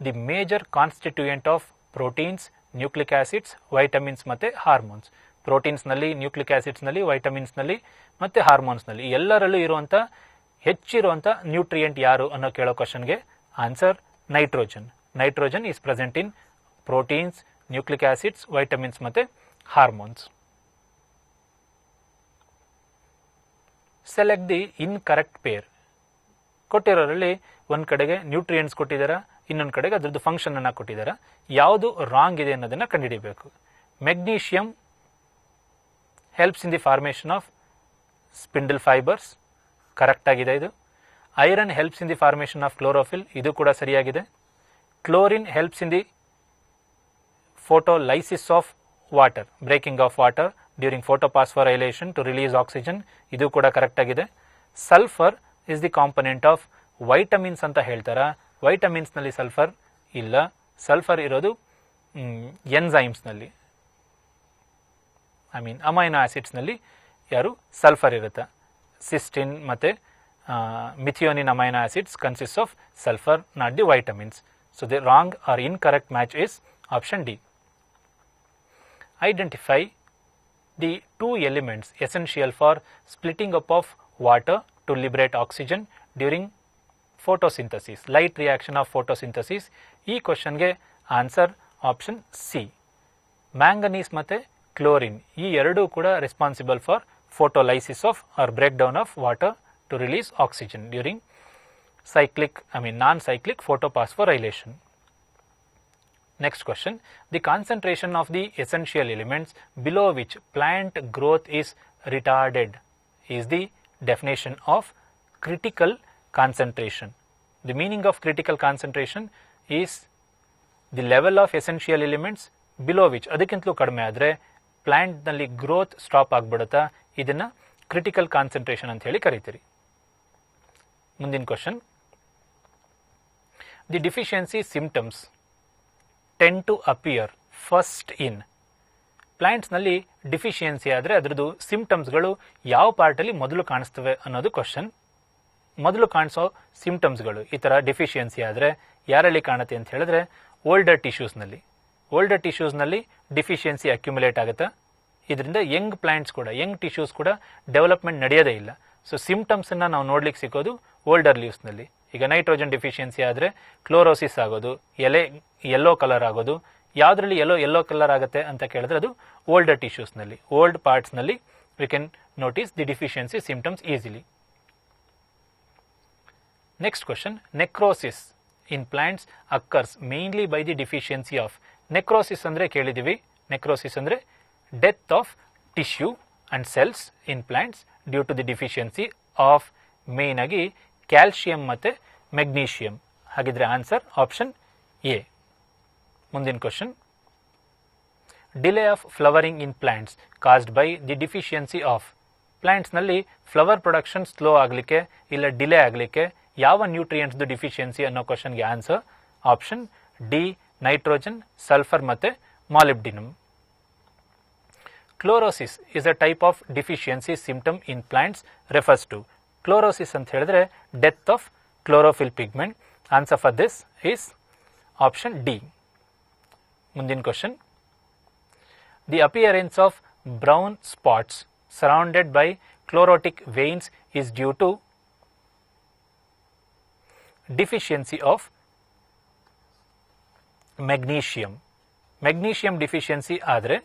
the major constituent of proteins, nucleic acids, vitamins ಮತ್ತು ಹಾರ್ಮೋನ್ಸ್. ಪ್ರೋಟೀನ್ಸ್ನಲ್ಲಿ, ನ್ಯೂಕ್ಲಿಕ್ ಆಸಿಡ್ಸ್ನಲ್ಲಿ, ವೈಟಮಿನ್ಸ್ನಲ್ಲಿ ಮತ್ತು ಹಾರ್ಮೋನ್ಸ್ನಲ್ಲಿ ಎಲ್ಲರಲ್ಲೂ ಇರುವಂಥ ಹೆಚ್ಚಿರುವಂಥ ನ್ಯೂಟ್ರಿಯೆಂಟ್ ಯಾರು ಅನ್ನೋ ಕೇಳೋ ಕ್ವಶನ್ಗೆ answer nitrogen. Nitrogen is present in proteins, nucleic acids, vitamins ಮತ್ತು hormones. Select the incorrect pair. ಕೊಟ್ಟಿರೋರಲ್ಲಿ ಒಂದು ಕಡೆಗೆ ನ್ಯೂಟ್ರಿಯೆಂಟ್ಸ್ ಕೊಟ್ಟಿದ್ದಾರೆ, ಇನ್ನೊಂದು ಕಡೆಗೆ ಅದರದ್ದು ಫಂಕ್ಷನ್ ಅನ್ನು ಕೊಟ್ಟಿದ್ದಾರೆ. ಯಾವುದು ರಾಂಗ್ ಇದೆ ಅನ್ನೋದನ್ನು ಕಂಡುಹಿಡಿಯಬೇಕು. Magnesium helps in the formation of spindle fibres, correct ಆಗಿದೆ ಇದು. Iron helps in the formation of chlorophyll, ಇದು ಕೂಡ ಸರಿಯಾಗಿದೆ. Chlorine helps in the photolysis of water, breaking of water during photophosphorylation to release oxygen, ಇದು ಕೂಡ correct ಆಗಿದೆ. Sulphur is the component of vitamins ಅಂತ ಹೇಳ್ತಾರ. ವೈಟಮಿನ್ಸ್ನಲ್ಲಿ ಸಲ್ಫರ್ ಇಲ್ಲ, ಸಲ್ಫರ್ ಇರೋದು ಎನ್ಸೈಮ್ಸ್ನಲ್ಲಿ, ಐ ಮೀನ್ ಅಮೈನೋ ಆಸಿಡ್ಸ್ನಲ್ಲಿ ಯಾರು ಸಲ್ಫರ್ ಇರುತ್ತೆ. ಸಿಸ್ಟಿನ್ ಮತ್ತು methionine amino acids consist of sulphur, not the vitamins. So the wrong or incorrect match is option D. Identify the two elements essential for splitting up of water to liberate oxygen during photosynthesis, light reaction of photosynthesis. ಈ ಕ್ವಶನ್ಗೆ answer option C. Manganese ಮತ್ತು chlorine ಈ ಎರಡೂ ಕೂಡ responsible for photolysis of or break down of water to release oxygen during non-cyclic photophosphorylation. Next question, the concentration of the essential elements below which plant growth is retarded is the definition of critical concentration. The meaning of critical concentration is the level of essential elements below which, ಅದಕ್ಕಿಂತಲೂ ಕಡಿಮೆ ಆದರೆ plant ನಲ್ಲಿ growth stop ಆಗ್ಬಿಡುತ್ತಾ, ಇದನ್ನ critical concentration ಅಂತ ಹೇಳಿ ಕರೀತೀರಿ. ಮುಂದಿನ question, the deficiency symptoms tend to appear first in. ಪ್ಲಾಂಟ್ಸ್ನಲ್ಲಿ ಡಿಫಿಷಿಯನ್ಸಿ ಆದರೆ ಅದರದ್ದು ಸಿಂಪ್ಟಮ್ಸ್ಗಳು ಯಾವ ಪಾರ್ಟಲ್ಲಿ ಮೊದಲು ಕಾಣಿಸ್ತವೆ ಅನ್ನೋದು ಕ್ವಶನ್. ಮೊದಲು ಕಾಣಿಸೋ ಸಿಂಪ್ಟಮ್ಸ್ಗಳು ಈ ಥರ ಡಿಫಿಷಿಯನ್ಸಿ ಆದರೆ ಯಾರಲ್ಲಿ ಕಾಣುತ್ತೆ ಅಂತ ಹೇಳಿದ್ರೆ ಓಲ್ಡರ್ ಟಿಶ್ಯೂಸ್ನಲ್ಲಿ. ಓಲ್ಡರ್ ಟಿಶ್ಯೂಸ್ನಲ್ಲಿ ಡಿಫಿಷಿಯನ್ಸಿ ಅಕ್ಯುಮುಲೇಟ್ ಆಗುತ್ತೆ. ಇದರಿಂದ ಯಂಗ್ ಪ್ಲಾಂಟ್ಸ್ ಕೂಡ, ಯಂಗ್ ಟಿಶ್ಯೂಸ್ ಕೂಡ ಡೆವಲಪ್ಮೆಂಟ್ ನಡೆಯೋದೇ ಇಲ್ಲ. ಸೊ ಸಿಂಪ್ಟಮ್ಸನ್ನು ನಾವು ನೋಡ್ಲಿಕ್ಕೆ ಸಿಗೋದು ಓಲ್ಡರ್ ಲೀವ್ಸ್ನಲ್ಲಿ. ಈಗ ನೈಟ್ರೋಜನ್ ಡಿಫಿಷಿಯನ್ಸಿ ಆದರೆ ಕ್ಲೋರೋಸಿಸ್ ಆಗೋದು, ಎಲೆ ಯೆಲ್ಲೋ ಕಲರ್ ಆಗೋದು. ಯಾವುದರಲ್ಲಿ ಯೆಲ್ಲೋ ಕಲರ್ ಆಗುತ್ತೆ ಅಂತ ಕೇಳಿದ್ರೆ ಅದು ಓಲ್ಡರ್ ಟಿಶ್ಯೂಸ್ನಲ್ಲಿ, ಓಲ್ಡ್ ಪಾರ್ಟ್ಸ್ನಲ್ಲಿ we can notice the deficiency symptoms easily. Next question, necrosis in plants occurs mainly by the deficiency of. Necrosis ಅಂದರೆ ಕೇಳಿದ್ದೀವಿ, ನೆಕ್ರೋಸಿಸ್ ಅಂದರೆ death of tissue and cells in plants due to the deficiency of main ಆಗಿ calcium ಮತ್ತು magnesium. ಹಾಗಿದ್ರೆ answer option A. ಮುಂದಿನ question, delay of flowering in plants caused by the deficiency of. ಪ್ಲಾಂಟ್ಸ್ನಲ್ಲಿ flower production slow ಆಗಲಿಕ್ಕೆ ಇಲ್ಲ delay ಆಗಲಿಕ್ಕೆ ಯಾವ ನ್ಯೂಟ್ರಿಯೆಂಟ್ಸ್ದು ಡಿಫಿಷಿಯನ್ಸಿ ಅನ್ನೋ ಕ್ವಶನ್ಗೆ answer option D nitrogen, sulphur ಮತ್ತು molybdenum. Chlorosis is a type of deficiency symptom in plants refers to. Chlorosis ಅಂತ ಹೇಳಿದ್ರೆ death of chlorophyll pigment. Answer for this is option D. ಮುಂದಿನ question. The appearance of brown spots surrounded by chlorotic veins is due to deficiency of magnesium. Magnesium deficiency ಆದರೆ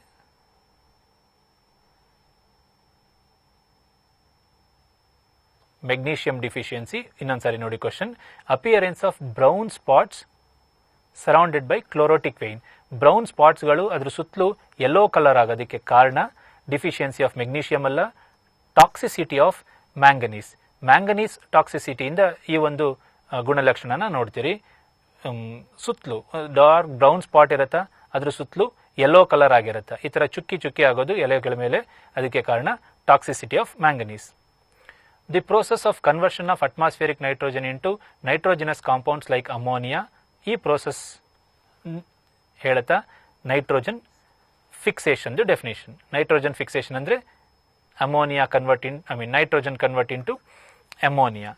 magnesium deficiency ಇನ್ನೊಂದ್ಸಾರಿ ನೋಡಿ question. Appearance of brown spots surrounded by chlorotic vein. Brown ಸ್ಪಾಟ್ಸ್ಗಳು ಅದ್ರ ಸುತ್ತಲೂ yellow colour ಆಗೋದಕ್ಕೆ ಕಾರಣ deficiency of magnesium ಅಲ್ಲ, toxicity of manganese. Manganese ಟಾಕ್ಸಿಸಿಟಿಯಿಂದ ಈ ಒಂದು ಗುಣಲಕ್ಷಣನ ನೋಡ್ತೀರಿ. ಸುತ್ತಲೂ ಡಾರ್ಕ್ ಬ್ರೌನ್ ಸ್ಪಾಟ್ ಇರುತ್ತೆ, ಅದ್ರ ಸುತ್ತಲೂ ಯೆಲ್ಲೋ ಕಲರ್ ಆಗಿರುತ್ತೆ. ಈ ಥರ ಚುಕ್ಕಿ ಚುಕ್ಕಿ ಆಗೋದು ಎಲೆಗಳ ಮೇಲೆ, ಅದಕ್ಕೆ ಕಾರಣ toxicity of manganese. The process of conversion of atmospheric nitrogen into nitrogenous compounds like ammonia. ಈ ಪ್ರೋಸೆಸ್ ಹೇಳುತ್ತಾ nitrogen fixation definition. Nitrogen fixation ಅಂದರೆ ammonia convert in nitrogen convert into ammonia.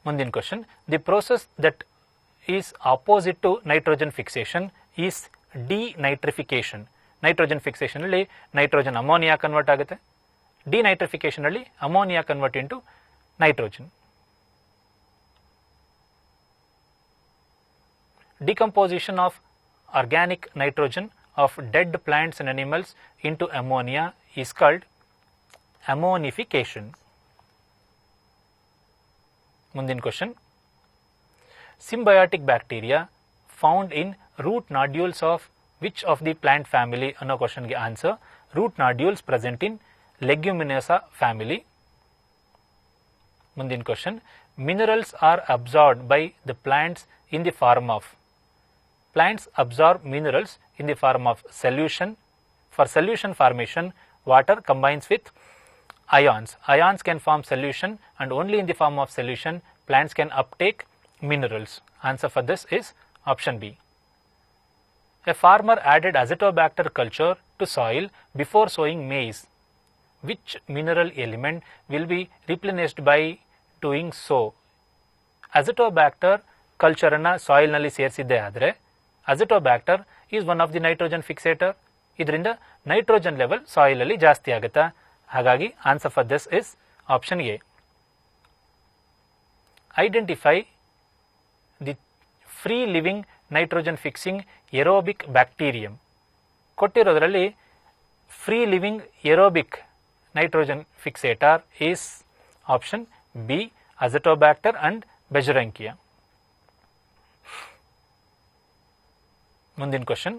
ಮುಂದಿನ question. The process that is opposite to nitrogen fixation is denitrification. Nitrogen fixation ಅಲ್ಲಿ nitrogen ammonia convert ಆಗುತ್ತೆ, denitrification ಅಲ್ಲಿ ammonia convert into nitrogen. Decomposition of organic nitrogen of dead plants and animals into ammonia is called ammonification. ಮುಂದಿನ question. Symbiotic bacteria found in root nodules of which of the plant family ಅನ್ನೋ ಕ್ವಶನ್ಗೆ answer root nodules present in Leguminosa family. ಮುಂದಿನ question. Minerals are absorbed by the plants in the form of. Plants absorb minerals in the form of solution. For solution formation, water combines with ions. Ions can form solution, and only in the form of solution plants can uptake minerals. Answer for this is option B. A farmer added Azotobacter culture to soil before sowing maize. Which mineral element will be replenished by doing so? Azotobacter culture ಅನ್ನು soil ನಲ್ಲಿ ಸೇರಿಸಿದ್ದೇ ಆದರೆ Azotobacter is one of the nitrogen fixator. ಇದರಿಂದ nitrogen level soil ಅಲ್ಲಿ ಜಾಸ್ತಿ ಆಗುತ್ತಾ, ಹಾಗಾಗಿ answer for this is option A. Identify the free living nitrogen fixing aerobic bacterium. ಕೊಟ್ಟಿರೋದ್ರಲ್ಲಿ free living aerobic nitrogen fixator is option B Azotobacter and Beijerinckia. ಮುಂದಿನ question.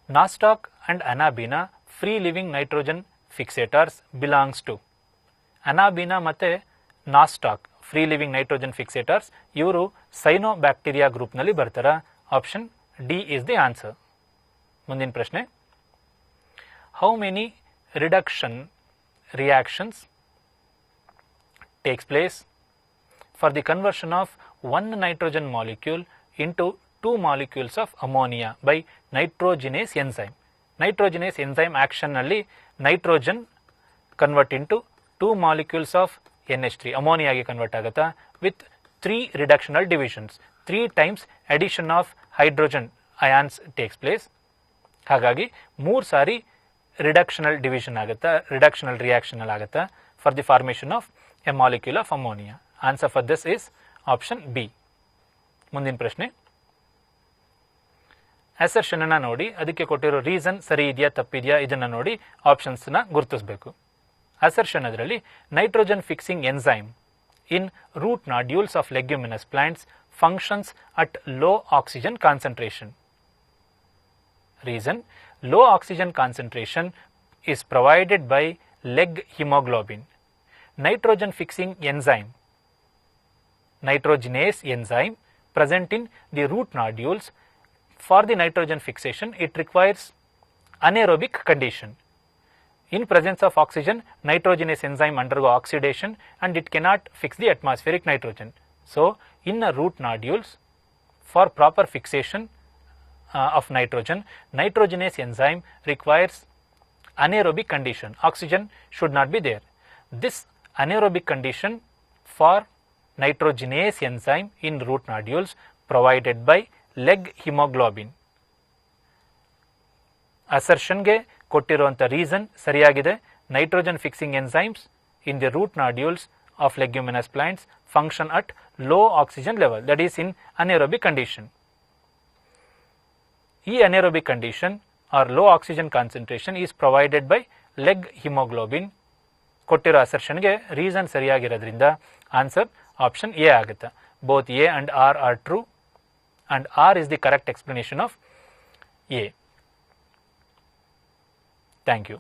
Nostoc and Anabaena free living nitrogen fixators belongs to. Anabaena ಮತ್ತು Nostoc free living nitrogen fixators ಇವರು cyano bacteria ಗ್ರೂಪ್ನಲ್ಲಿ ಬರ್ತಾರ. Option D is the answer. ಮುಂದಿನ ಪ್ರಶ್ನೆ. How many reduction reactions takes place for the conversion of one nitrogen molecule into two molecules of ammonia by nitrogenase enzyme. Nitrogenase enzyme action ನಲ್ಲಿ nitrogen convert into two molecules of NH3 ammonia ಗೆ convert ಆಗುತ್ತಾ with 3 reductional divisions. 3 times addition of hydrogen ions takes place. ಹಾಗಾಗಿ 3 ಸಾರಿ reductional division ಆಗುತ್ತಾ, reductional reaction ಆಗುತ್ತಾ for the formation of a molecule of ammonia. Answer for this is option B. ಮುಂದಿನ ಪ್ರಶ್ನೆ. Assertion ಅನ್ನ ನೋಡಿ, ಅದಕ್ಕೆ ಕೊಟ್ಟಿರೋ ರೀಸನ್ ಸರಿ ಇದೆಯಾ ತಪ್ಪಿದೆಯಾ ಇದನ್ನ ನೋಡಿ ಆಪ್ಷನ್ಸ್ ನ ಗುರುತಿಸಬೇಕು. ಅಸರ್ಷನ್ ಅದರಲ್ಲಿ nitrogen fixing enzyme in root nodules of leguminous plants functions at low oxygen concentration. Reason, low oxygen concentration is provided by leg hemoglobin. Nitrogen fixing enzyme, nitrogenase enzyme present in the root nodules. For the nitrogen fixation it requires anaerobic condition. In presence of oxygen, nitrogenase enzyme undergo oxidation and it cannot fix the atmospheric nitrogen. So, in a root nodules, for proper fixation of nitrogen, nitrogenase enzyme requires anaerobic condition. Oxygen should not be there. This anaerobic condition for nitrogenase enzyme in root nodules provided by leg hemoglobin. Assertion ಗೆ ಕೊಟ್ಟಿರುವಂತ reason ಸರಿಯಾಗಿದೆ. Nitrogen fixing enzymes in the root nodules of leguminous plants function at low oxygen level, that is in anaerobic condition. ಈ anaerobic condition or low oxygen concentration is provided by leg haemoglobin. ಕೊಟ್ಟಿರೋ ಅಸರ್ಷನ್ಗೆ reason ಸರಿಯಾಗಿರೋದ್ರಿಂದ answer option A ಆಗುತ್ತೆ. Both A and R are true and R is the correct explanation of A. Thank you.